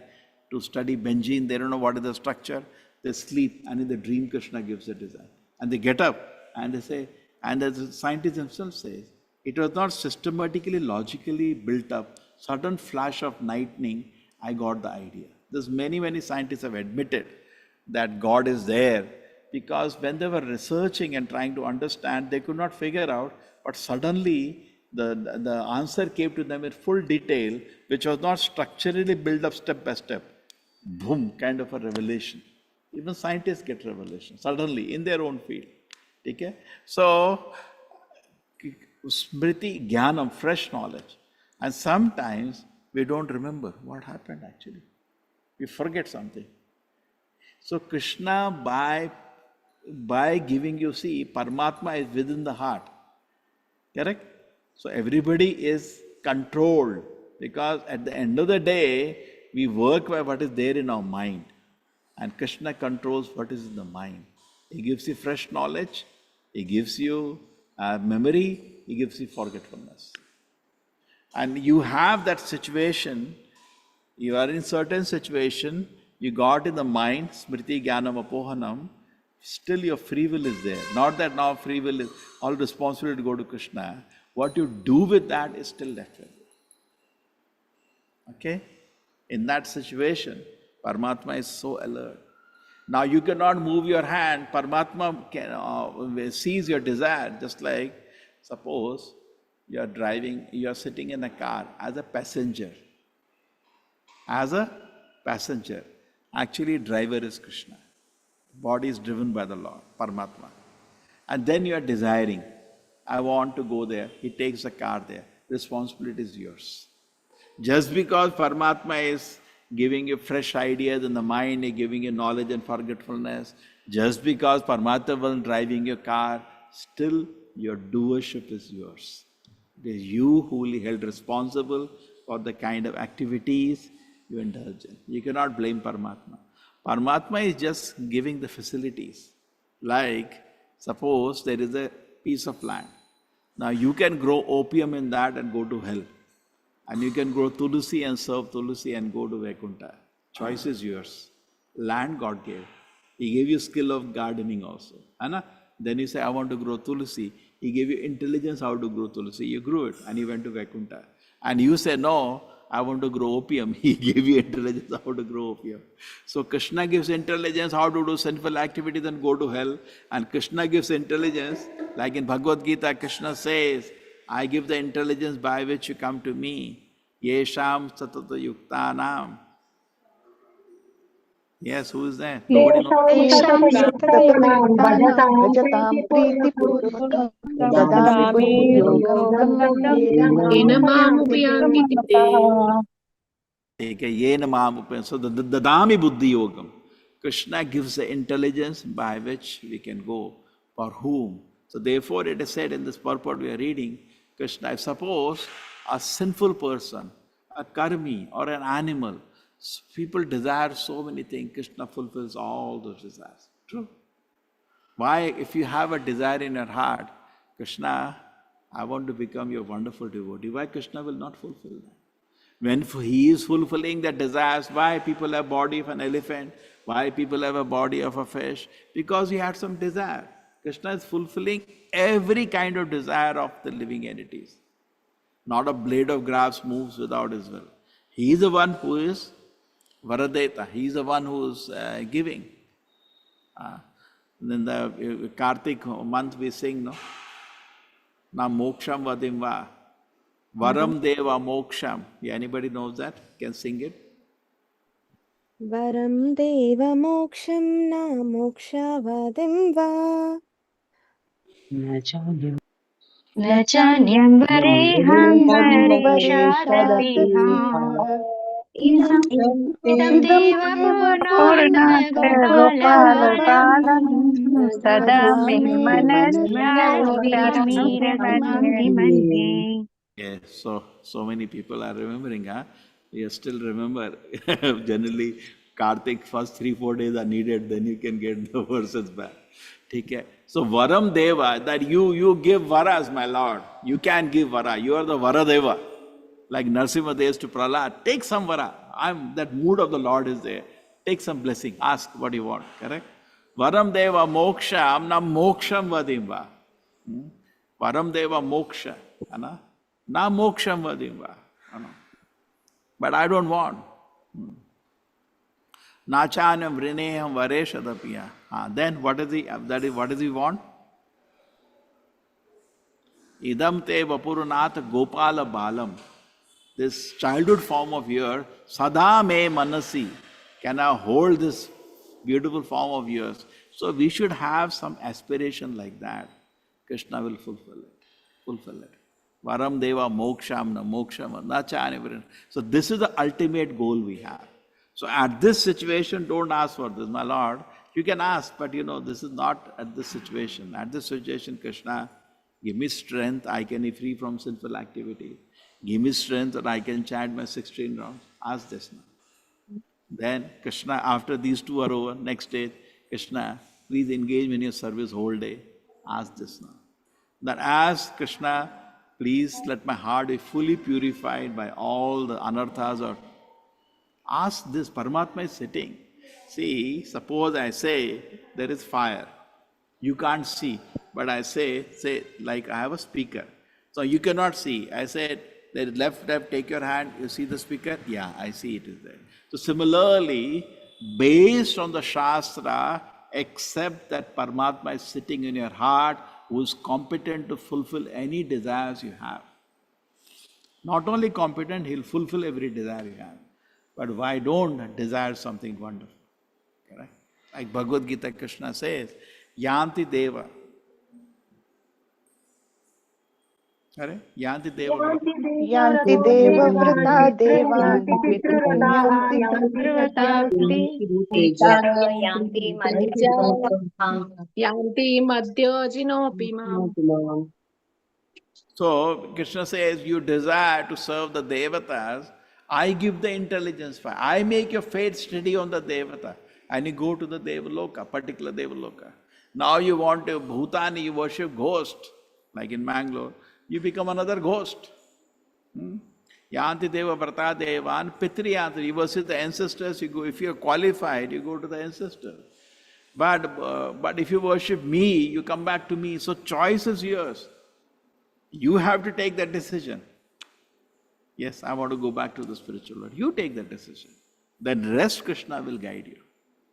to study benzene, they don't know what is the structure, they sleep, and in the dream Krishna gives the design. And they get up and they say, and as the scientist himself says, it was not systematically, logically built up. Sudden flash of lightning, I got the idea. There's many scientists have admitted that God is there because when they were researching and trying to understand, they could not figure out, but suddenly the answer came to them in full detail, which was not structurally built up step by step. Boom, kind of a revelation. Even scientists get revelation suddenly in their own field. Okay? So, Smriti, Jnanam, fresh knowledge. And sometimes we don't remember what happened actually. We forget something. So Krishna, by giving you, see, Paramatma is within the heart. Correct? So everybody is controlled because at the end of the day, we work by what is there in our mind. And Krishna controls what is in the mind. He gives you fresh knowledge, he gives you memory, he gives you forgetfulness. And you have that situation, you are in certain situation, you got in the mind, smriti, jnanam, apohanam, still your free will is there. Not that now free will is all responsibility to go to Krishna. What you do with that is still left with you. Okay? In that situation, Paramatma is so alert. Now you cannot move your hand. Paramatma sees your desire, just like suppose you are driving, you are sitting in a car as a passenger. As a passenger. Actually, driver is Krishna. Body is driven by the Lord, Paramatma. And then you are desiring, I want to go there. He takes the car there. Responsibility is yours. Just because Paramatma is giving you fresh ideas in the mind, is giving you knowledge and forgetfulness, just because Paramatma was driving your car, still your doership is yours. It is you who will be held responsible for the kind of activities you indulge in. You cannot blame Paramatma. Paramatma is just giving the facilities. Like, suppose there is a piece of land. Now you can grow opium in that and go to hell. And you can grow Tulsi and serve Tulsi and go to Vaikuntha. Choice is yours. Land God gave. He gave you skill of gardening also. Anna? Then you say, I want to grow Tulsi. He gave you intelligence how to grow Tulsi. You grew it and you went to Vaikuntha. And you say, no, I want to grow opium. He gave you intelligence how to grow opium. So Krishna gives intelligence how to do sinful activities and go to hell. And Krishna gives intelligence, like in Bhagavad Gita, Krishna says, I give the intelligence by which you come to me. Yesham satata yuktanam. Yes, who is there? Nobody knows. तेषां भजतां सततयुक्तानां प्रीतिपूर्वकं ददामि ददामि बुद्धियोगं बुद्धियोगं येन येन मामुपयान्ति ते Yena maam. So the dadami buddhi yogam. Krishna gives the intelligence by which we can go. For whom? So therefore it is said in this purport we are reading, Krishna, suppose a sinful person, a karmi or an animal, people desire so many things, Krishna fulfills all those desires. True. Why, if you have a desire in your heart, Krishna, I want to become your wonderful devotee, why Krishna will not fulfill that? When he is fulfilling the desires, why people have body of an elephant, why people have a body of a fish? Because he had some desire. Krishna is fulfilling every kind of desire of the living entities. Not a blade of grass moves without his will. He is the one who is Varadeta. He is the one who is giving. Then the Kartik month we sing, no? Na moksham vadim va. Varam deva moksham. Yeah, anybody knows that? Can sing it? वरं देवमोक्षं न मोक्षावधिं वा न चान्यं वरेहं वरेषदपि इदं पूर्णात् गोपालपालं सदा मे मनस्यास्तिरमीरमन्ये मन्ये. Yes, so many people are remembering, huh? You still remember. Generally, Kartik first 3-4 days are needed, then you can get the verses back. Okay. So Varam Deva, that you give varas, my Lord. You can give vara. You are the Varadeva. Like Narsimha Dev to Prahlad, take some vara. That mood of the Lord is there. Take some blessing. Ask what you want. Correct? Varam Deva moksham na moksham vadimva. Varam Deva moksha. Na moksham vadimva. But I don't want. Nachanyam vrineham vareshadapiya. Then what does he want? Idam te vapurunatha gopala balam. This childhood form of yours, sada me manasi. Can I hold this beautiful form of yours? So we should have some aspiration like that. Krishna will fulfill it. Varam deva moksham na moksham na chani. So this is the ultimate goal we have. So at this situation, don't ask for this, my Lord. You can ask, but this is not at this situation. At this situation, Krishna, give me strength, I can be free from sinful activity. Give me strength that I can chant my 16 rounds. Ask this now. Then Krishna, after these 2 are over, next day, Krishna, please engage me in your service whole day. Ask this now. Then ask Krishna, please let my heart be fully purified by all the anarthas or ask this. Paramatma is sitting. See, suppose I say there is fire. You can't see, but I say like I have a speaker. So you cannot see. I said, there is left, take your hand, you see the speaker? Yeah, I see it is there. So similarly, based on the Shastra, accept that Paramatma is sitting in your heart, who is competent to fulfill any desires you have. Not only competent, he'll fulfill every desire you have. But why don't desire something wonderful? Correct? Like Bhagavad Gita, Krishna says, Yanti Deva. Correct? Yanti Deva Vrata. Yanti deva vrata devani pitrun yanti यान्ति यान्ति मनुजा Yanti madhyajinopi mam. So Krishna says, you desire to serve the devatas, I give the intelligence fire. I make your fate steady on the devata. And you go to the Devaloka, particular Devaloka. Now you want to Bhutani, you worship ghost, like in Mangalore, you become another ghost. Yanti Deva Vrata Devan Pitri Yanti. You worship the ancestors, you go, if you're qualified, you go to the ancestors. But if you worship me, you come back to me. So choice is yours. You have to take that decision. Yes, I want to go back to the spiritual world. You take that decision. Then rest Krishna will guide you.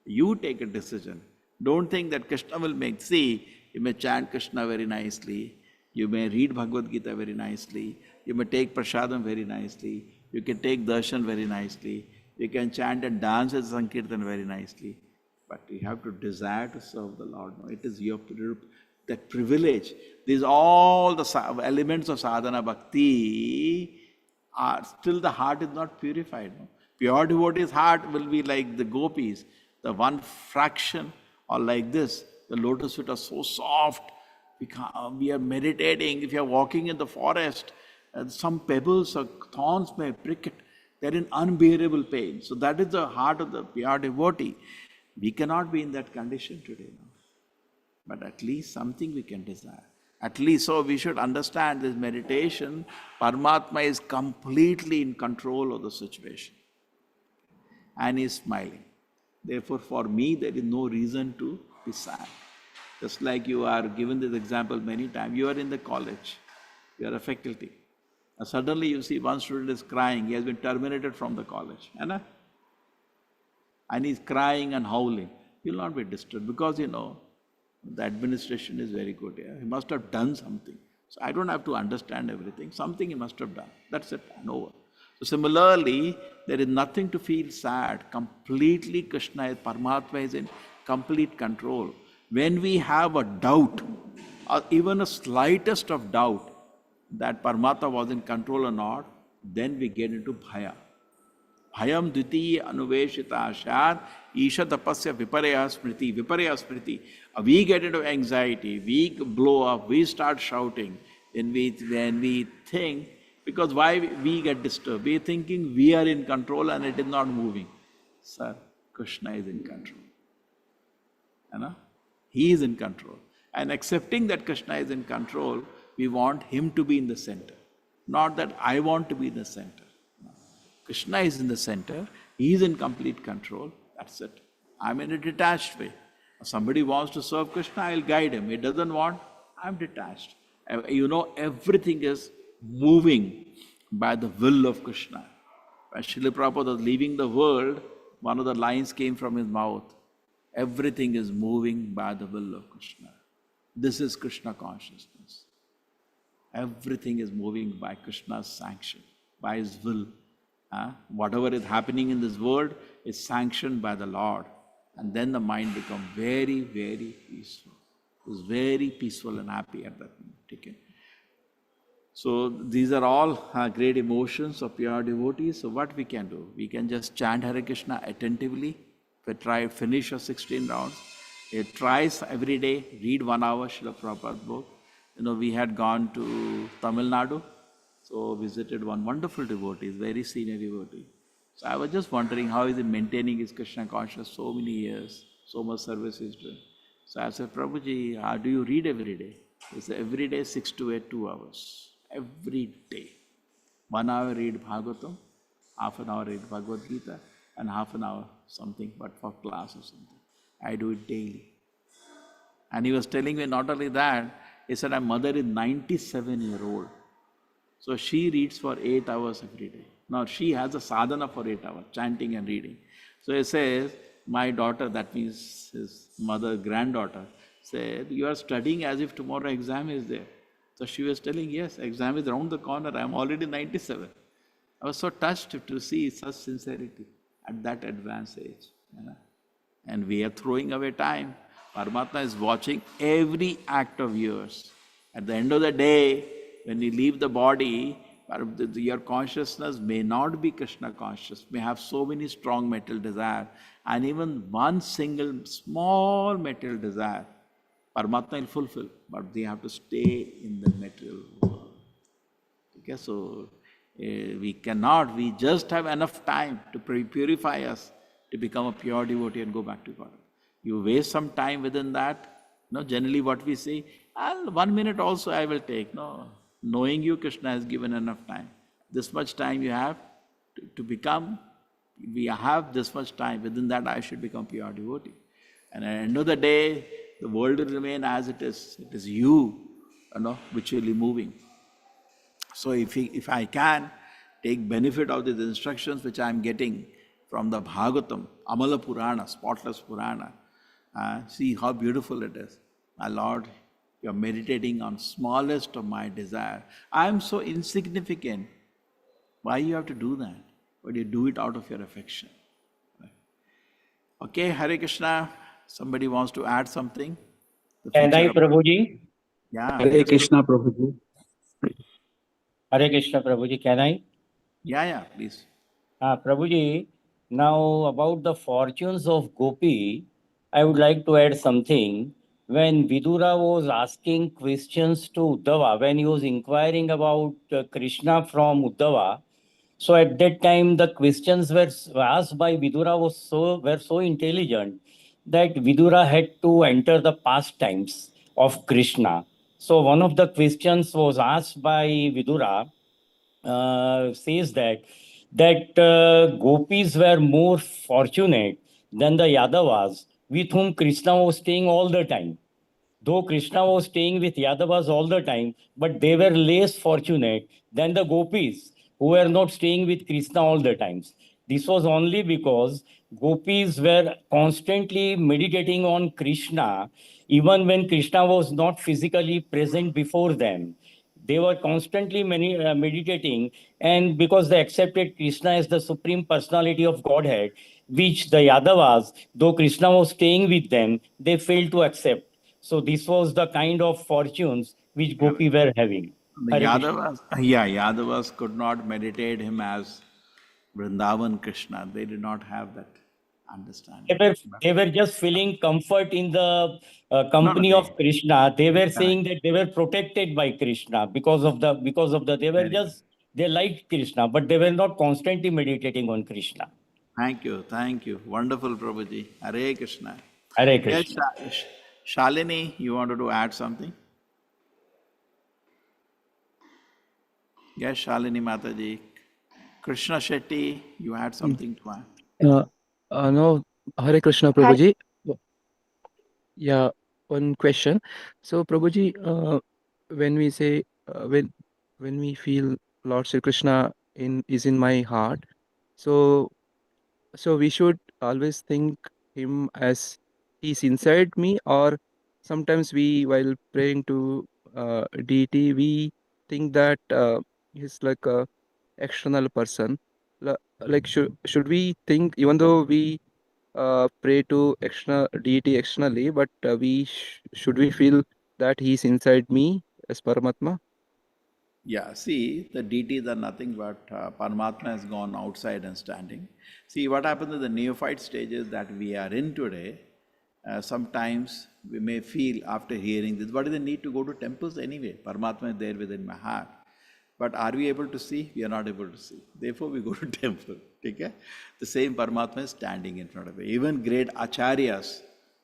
You take a decision. Don't think that Krishna will make. See, you may chant Krishna very nicely. You may read Bhagavad Gita very nicely. You may take prasadam very nicely. You can take darshan very nicely. You can chant and dance at Sankirtan very nicely. But you have to desire to serve the Lord. No, it is your that privilege. These all the elements of sadhana bhakti are still the heart is not purified. No? Pure devotee's heart will be like the gopis, the one fraction, or like this. The lotus feet are so soft. We are meditating. If you are walking in the forest, some pebbles or thorns may prick it. They are in unbearable pain. So that is the heart of the pure devotee. We cannot be in that condition today. No? But at least something we can desire. At least so we should understand this meditation, Paramatma is completely in control of the situation. And he is smiling. Therefore, for me, there is no reason to be sad. Just like you are given this example many times, you are in the college, you are a faculty. And suddenly you see one student is crying, he has been terminated from the college. And he is crying and howling. You will not be disturbed because you know, the administration is very good here. He must have done something. So I don't have to understand everything. Something he must have done. That's it, and over. So similarly, there is nothing to feel sad. Completely Krishna, Paramatma is in complete control. When we have a doubt, or even a slightest of doubt, that Paramatma was in control or not, then we get into bhaya. Bhayam dvitiya anuveshita ashad isha tapasya viparaya smriti. We get into anxiety, we blow up, we start shouting. When we think, because why we get disturbed? We are thinking we are in control and it is not moving. Sir, Krishna is in control. He is in control. And accepting that Krishna is in control, we want him to be in the center. Not that I want to be in the center. Krishna is in the center, he is in complete control, that's it. I'm in a detached way. If somebody wants to serve Krishna, I'll guide him. He doesn't want, I'm detached. You know, everything is moving by the will of Krishna. When Srila Prabhupada was leaving the world, one of the lines came from his mouth. Everything is moving by the will of Krishna. This is Krishna consciousness. Everything is moving by Krishna's sanction, by his will. Whatever is happening in this world is sanctioned by the Lord. And then the mind becomes very, very peaceful. It's very peaceful and happy at that moment. Okay? So these are all great emotions of pure devotees. So what we can do? We can just chant Hare Krishna attentively. Finish your 16 rounds. Tries every day, read 1 hour Srila Prabhupada book. You know, we had gone to Tamil Nadu. So visited one wonderful devotee, very senior devotee. So I was just wondering how is he maintaining his Krishna consciousness so many years, so much service he's doing. So I said, Prabhuji, how do you read every day? He said, every day 6 to 8, 2 hours. Every day. 1 hour read Bhagavatam, half an hour read Bhagavad Gita, and half an hour something, but for class or something. I do it daily. And he was telling me not only that, he said, my mother is 97-year-old. So she reads for 8 hours every day. Now she has a sadhana for 8 hours, chanting and reading. So he says, my daughter, that means his mother, granddaughter, said, you are studying as if tomorrow exam is there. So she was telling, yes, exam is around the corner, I am already 97. I was so touched to see such sincerity at that advanced age. And we are throwing away time. Paramatma is watching every act of yours. At the end of the day, when you leave the body, your consciousness may not be Krishna conscious, may have so many strong material desire, and even one single small material desire, Paramatma will fulfill, but they have to stay in the material world. Okay, so we just have enough time to purify us to become a pure devotee and go back to God. You waste some time within that, generally what we say, 1 minute also I will take. No, knowing you, Krishna has given enough time. This much time you have to become, we have this much time, within that I should become pure devotee. And at the end of the day, the world will remain as it is. It is you, which will be moving. So if I can take benefit of these instructions which I am getting from the Bhagavatam, Amala Purana, spotless Purana, see how beautiful it is. My Lord, you are meditating on smallest of my desire. I am so insignificant. Why you have to do that? But you do it out of your affection. Okay, Hare Krishna. Somebody wants to add something? Can I, Prabhuji? Yeah. Hare Krishna, Prabhuji. Hare Krishna, Prabhuji. Can I? Yeah, please. Prabhuji, now about the fortunes of Gopi, I would like to add something. When Vidura was asking questions to Uddhava, when he was inquiring about Krishna from Uddhava, so at that time the questions were asked by Vidura were so intelligent that Vidura had to enter the pastimes of Krishna. So one of the questions was asked by Vidura, says that gopis were more fortunate than the Yadavas with whom Krishna was staying all the time. Though Krishna was staying with Yadavas all the time, but they were less fortunate than the gopis who were not staying with Krishna all the times. This was only because gopis were constantly meditating on Krishna, even when Krishna was not physically present before them. They were constantly meditating, and because they accepted Krishna as the Supreme Personality of Godhead, which the Yadavas, though Krishna was staying with them, they failed to accept. So this was the kind of fortunes which Gopi were having. The Yadavas could not meditate him as Vrindavan Krishna. They did not have that understanding. They were just feeling comfort in the company of Krishna. They were saying that they were protected by Krishna because of the they liked Krishna, but they were not constantly meditating on Krishna. Thank you. Wonderful, Prabhuji. Hare Krishna. Hare Krishna. Yes, Shalini, you wanted to add something? Yes, Shalini Mataji. Krishna Shetty, you had something to add? No, Hare Krishna, Prabhuji. Yeah, one question. So, Prabhuji, when we say when we feel Lord Sri Krishna is in my heart, so we should always think him as he's inside me, or sometimes we, while praying to deity, we think that he's like a external person. Like should we think, even though we pray to deity externally, but should we feel that he's inside me as Paramatma? Yeah, see, the deities are nothing but Paramatma has gone outside and standing. See, what happens in the neophyte stages that we are in today, sometimes we may feel after hearing this, what is the need to go to temples anyway? Paramatma is there within my heart. But are we able to see? We are not able to see. Therefore, we go to temple. Okay? The same Paramatma is standing in front of you. Even great acharyas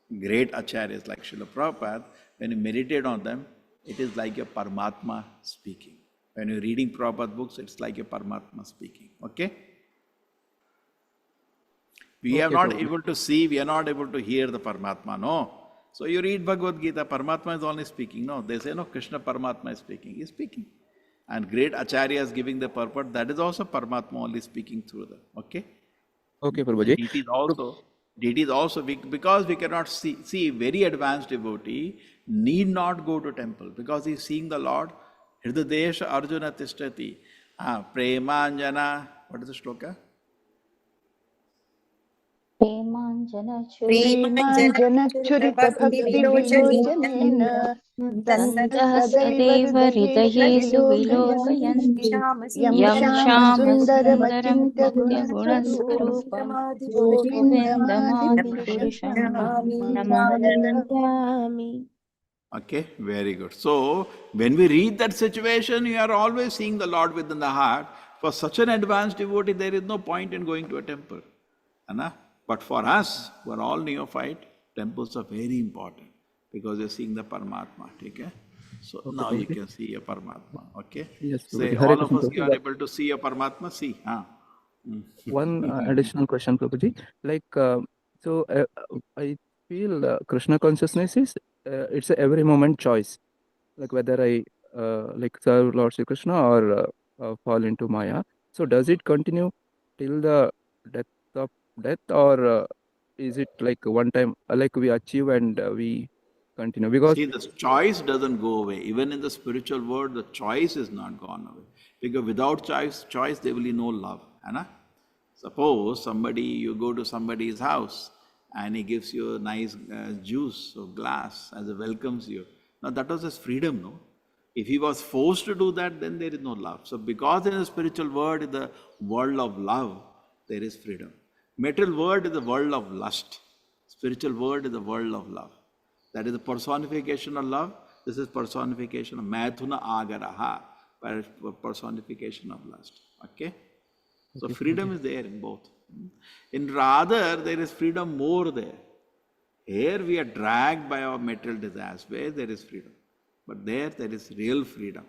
like Srila Prabhupada, when you meditate on them, it is like a Paramatma speaking. When you're reading Prabhupada books, it's like a Paramatma speaking. Okay? We are not able to see, we are not able to hear the Paramatma, no. So you read Bhagavad Gita, Paramatma is only speaking. No, they say, no, Krishna Paramatma is speaking. He is speaking. And great acharyas giving the purport, that is also Paramatma only speaking through them. Okay? Okay, Prabhuji. Deities also, because we cannot see very advanced devotee need not go to temple because he is seeing the Lord. Hridadesha Arjuna Tishtati. Premanjana. What is the shloka? प्रेमाञ्जनच्छुरितभक्तिविलोचनेन दन्तः सदैव हृदये सुविलोकयन् यं श्यामसुन्दरमचिन्त्य गुणस्वरूपं गोविन्दमादिपुरुषं Namami. Okay, very good. So, when we read that situation, you are always seeing the Lord within the heart. For such an advanced devotee, there is no point in going to a temple. Anna? But for us, who are all neophyte, temples are very important because you're seeing the Paramatma. Okay? So Okay, now you Prabhuji. can see your Paramatma. Okay? Yes, Say, Prabhuji. Hare all of Krishna, us, you are Prabhuji. able to see your Paramatma? See. One additional question, Prabhuji. I feel Krishna consciousness is it's a every moment choice. Like whether I serve Lord Sri Krishna or fall into Maya. So does it continue till the death of death, or is it like one time like we achieve and we continue? Because See, the choice doesn't go away. Even in the spiritual world, the choice is not gone away. Because without choice, there will be no love. Anna? Suppose you go to somebody's house and he gives you a nice juice or glass as a welcomes you. Now that was his freedom, no? If he was forced to do that, then there is no love. So because in the spiritual world, in the world of love, there is freedom. Material world is the world of lust. Spiritual world is the world of love. That is the personification of love. This is personification of Maithuna Agaraha, personification of lust. Okay? So freedom is there in both. In Radha, there is freedom more there. Here we are dragged by our material desires. Where there is freedom. But there is real freedom.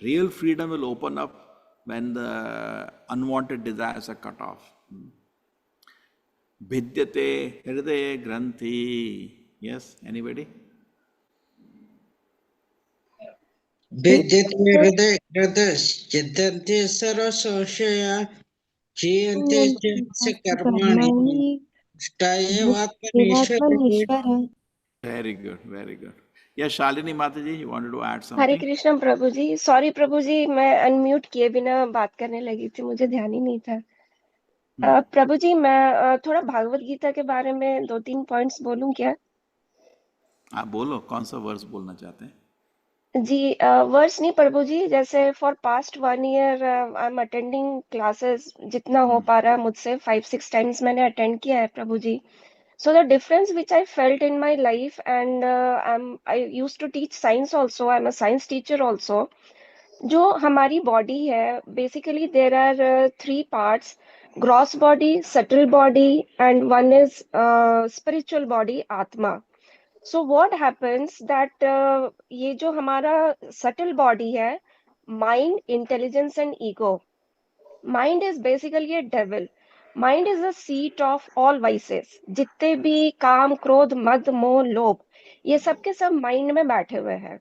Real freedom will open up when the unwanted desires are cut off. Vidyate hridaya granthi. Yes, anybody? Vidyate hridaya sarasosaya jiyante jayasya karmani vatmanishwara. Very good, very good. Yes, Shalini Mataji, you wanted to add Hare something? Krishna प्रभु जी. Sorry प्रभु जी, मैं unmute किए बिना बात करने लगी थी, मुझे ध्यान ही नहीं था. प्रभु जी, मैं थोड़ा भागवत गीता के बारे में 2-3 पॉइंट्स बोलूं क्या? आप बोलो, कौन सा वर्स बोलना चाहते हैं? जी, वर्स नहीं प्रभु जी, जैसे for past 1 year I am attending classes, जितना हो पा रहा है मुझसे 5-6 टाइम्स मैंने अटेंड किया है प्रभु जी. So the difference which I felt in my life, and I used to teach science also. I'm a science teacher also. जो हमारी body है, basically there are 3 parts: gross body, subtle body, and one is spiritual body, atma. So what happens that ये जो हमारा subtle body है, mind, intelligence, and ego. Mind is basically a devil. Mind is the seat of all vices. जितने भी काम, क्रोध, मद, मोह, लोभ, ये सब के सब माइंड में बैठे हुए हैं.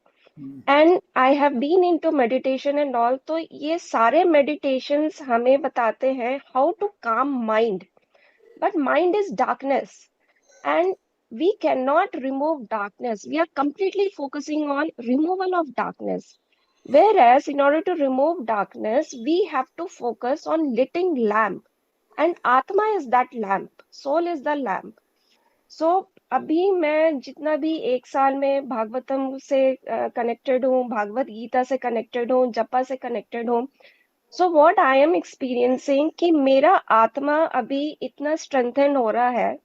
And I have been into meditation and all. तो ये सारे मेडिटेशंस हमें बताते हैं how to calm mind. But mind is darkness and we cannot remove darkness. We are completely focusing on removal of darkness. Whereas in order to remove darkness, we have to focus on lighting lamp. And Atma is that lamp. Soul is the lamp. So अभी मैं जितना भी 1 साल में भागवतम से connected हूँ, भागवत गीता से connected हूँ, जपा से कनेक्टेड हूँ. So what I am experiencing कि मेरा आत्मा अभी इतना strengthened हो रहा है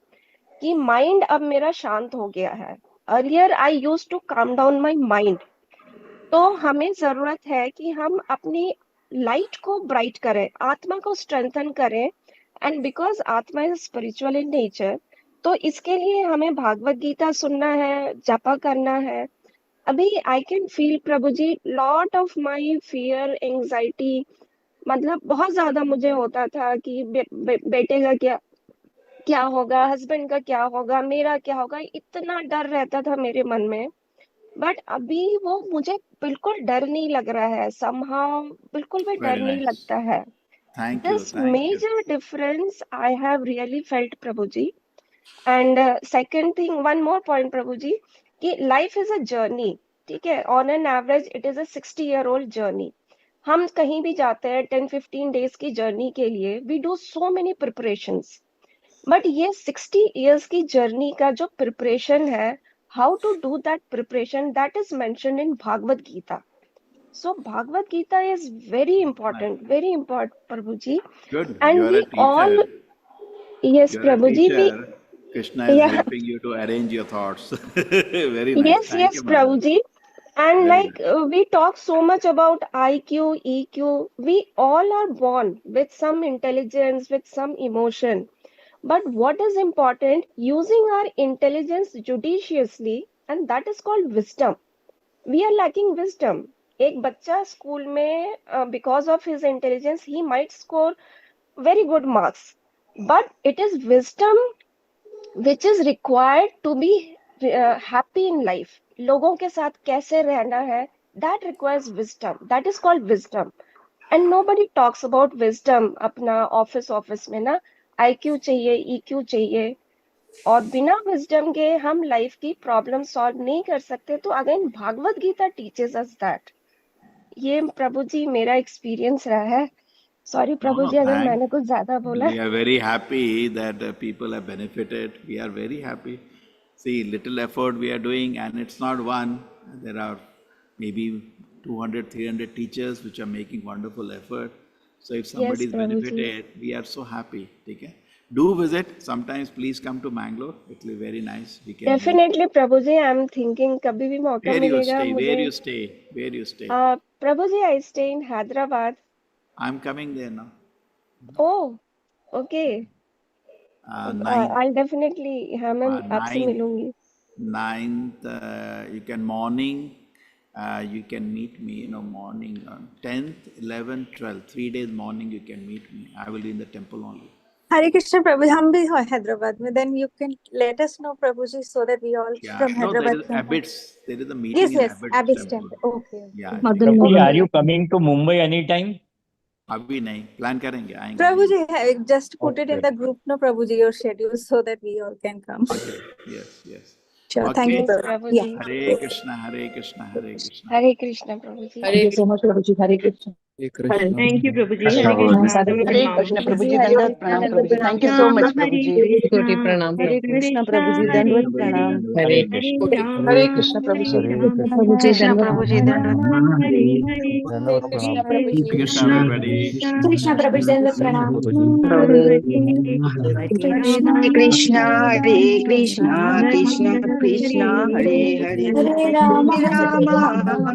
कि माइंड अब मेरा शांत हो गया है. Earlier I used to calm down my mind. तो हमें जरूरत है कि हम अपनी लाइट को ब्राइट करें, आत्मा को स्ट्रेंथन करें. एंड बिकॉज आत्मा इज स्पिरिचुअल इन नेचर, तो इसके लिए हमें भागवत गीता सुनना है, जपा करना है. अभी I can feel Prabhu ji lot of my fear, anxiety, मतलब बहुत ज्यादा मुझे होता था कि बेटे का क्या होगा, हस्बैंड का क्या होगा, मेरा क्या होगा, इतना डर रहता था मेरे मन में. बट अभी वो मुझे बिल्कुल डर नहीं लग रहा है. समहाउ बिल्कुल भी डर Very नहीं nice. लगता है. Thank you, this thank you. Major difference I have really felt प्रभु जी. And second thing, one more point प्रभु जी, कि लाइफ इज अ जर्नी. ठीक है, on an average it is a 60-year-old journey. हम कहीं भी जाते हैं 10-15 days की जर्नी के लिए, we do so many preparations. But ये 60 years की जर्नी का जो प्रिपरेशन है, how to do that preparation, that is mentioned in Bhagavad Gita. So Bhagavad Gita is very important, Prabhuji. Good. And You are we a teacher. all, yes, You are a Prabhuji, teacher. Krishna is yeah, helping you to arrange your thoughts. Very nice. yes, Thank you, madam. Prabhuji. And Very like we talk so much about IQ, EQ, we all are born with some intelligence, with some emotion. But what is important? Using our intelligence judiciously, and that is called wisdom. We are lacking wisdom. एक बच्चा school में because of his intelligence he might score very good marks, but it is wisdom which is required to be happy in life. लोगों के साथ कैसे रहना है, that requires wisdom. That is called wisdom. And nobody talks about wisdom अपना office में ना IQ चाहिए, EQ चाहिए, और बिना विजडम के हम लाइफ की प्रॉब्लम सॉल्व नहीं कर सकते. तो again Bhagavad Gita teaches us that. ये प्रभु जी मेरा एक्सपीरियंस रहा है. सॉरी प्रभु No, जी अगर thanks. मैंने कुछ ज्यादा बोला. We are very happy that people have benefited. We are very happy. See, little effort we are doing, and it's not one. There are maybe 200, 300 teachers which are making wonderful effort. So if somebody Yes, is Prabhuji. benefited, we are so happy. Okay? Do visit. Sometimes please come to Mangalore. It will be very nice. We can meet. Definitely Prabhu ji I am thinking कभी भी मौका Where you मिलेगा stay? मुझे. Where you stay? Where you stay? Prabhu ji I stay in Hyderabad. I'm coming there now. Oh okay. Ninth. I definitely हाँ मैं आपसे मिलूंगी. 9th, you can morning, you can meet me, morning, 10th, 11th, 12th, 3 days morning you can meet me. I will be in the temple only. Hare Krishna Prabhu, हम भी हो हैदराबाद में. Then you can let us know Prabhu ji so that we all from No, there Hyderabad is can come. Abbott's. There is a meeting Yes, in yes, Abbott's Abbott's temple. temple. Okay. Yeah. Prabhuji, are you coming to Mumbai anytime? अभी नहीं, plan करेंगे, आएंगे. Prabhu ji, just put it in the group, no Prabhu ji, your schedule so that we all can come. Okay. Yes, yes. Sure, thank you, Yes, Prabhu. Prabhu Yeah. ji. Hare Krishna, Hare Krishna, Hare Krishna. हरे कृष्ण प्रभु जी. Thank you so much, Prabhuji. Hare Krishna. Hare Krishna. Thank you, Prabhuji. Hare Hare Krishna. Krishna. Hare Hare Pranam. Krishna Prabhuji, Hare Dandavat Krishna Pranam दंडवत Prabhuji. Thank you प्रणाम. so Rama much Hare Prabhuji. Krishna. Koti Pranam Hare Prabhuji. Krishna. Prabhuji, Hare Dandavat Krishna. Pranam. Hare Hare Krishna. Rama. Hare Krishna Prabhuji. Hare Hare Rama. Prabhuji, Krishna Dandavat Prabhuji, Pranam. Dandavat Hare Pranam. Hare. Hare Dandavat Krishna Pranam. Prabhuji. Hare Krishna, Hare everybody. Krishna. Krishna Prabhuji, Dandavat Hare Pranam. Hare Krishna, Hare Krishna, Rama. Krishna Krishna, Hare Hare, Hare Rama, Hare Rama,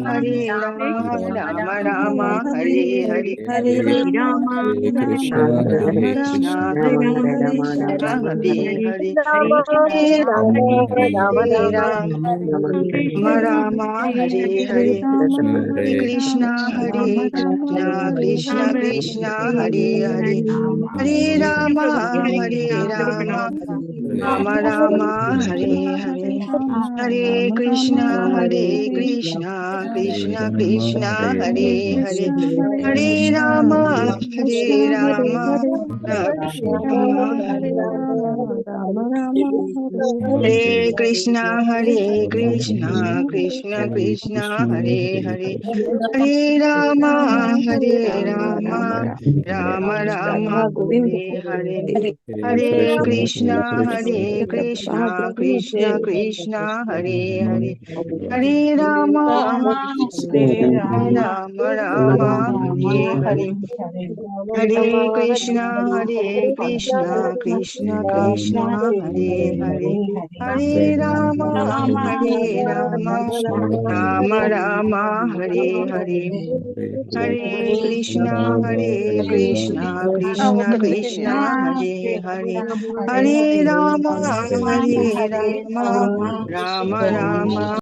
Hare Hare Rama, Rama, Rama Rama Rama, Hare Hare, Hare Hare Rama, Rama. Hare Hare Krishna, Rama, Krishna Rama Hare Rama, Krishna, Hare Hare Rama. Krishna Hare. Hare Hare Hare, Hare Hare Krishna, Hare Rama, Krishna, Hare Rama Rama, Hare Rama Krishna, Rama, Hare Hare Hare, Hare, Hare Hare Krishna, Rama Hare Rama, Krishna, Hare Krishna Rama Hare. Krishna, Hare Hare Hare, Hare. Hare Thank you, Prabhuji. Rama, Hare Hare Krishna. Rama, Hare Rama Rama, Hare Hare, Hare Krishna, Hare Krishna, Krishna Krishna, Hare Hare, Hare Rama, Hare Rama, Rama Hare Krishna, Hare Krishna, Krishna Krishna, Hare Hare, Hare Rama, Hare Rama, Rama Rama, Hare Hare, Hare Krishna, Hare Krishna, Krishna Krishna, Hare Hare, Hare Rama, Hare Rama, Rama Hare Hare, Hare Krishna, Hare Krishna, Krishna Krishna, Hare Hare, Hare Rama, Hare Rama, Rama Rama, Hare Hare, Hare Krishna, Hare Krishna, Krishna Krishna, Hare Hare, Hare Rama, Hare Rama, Rama Rama.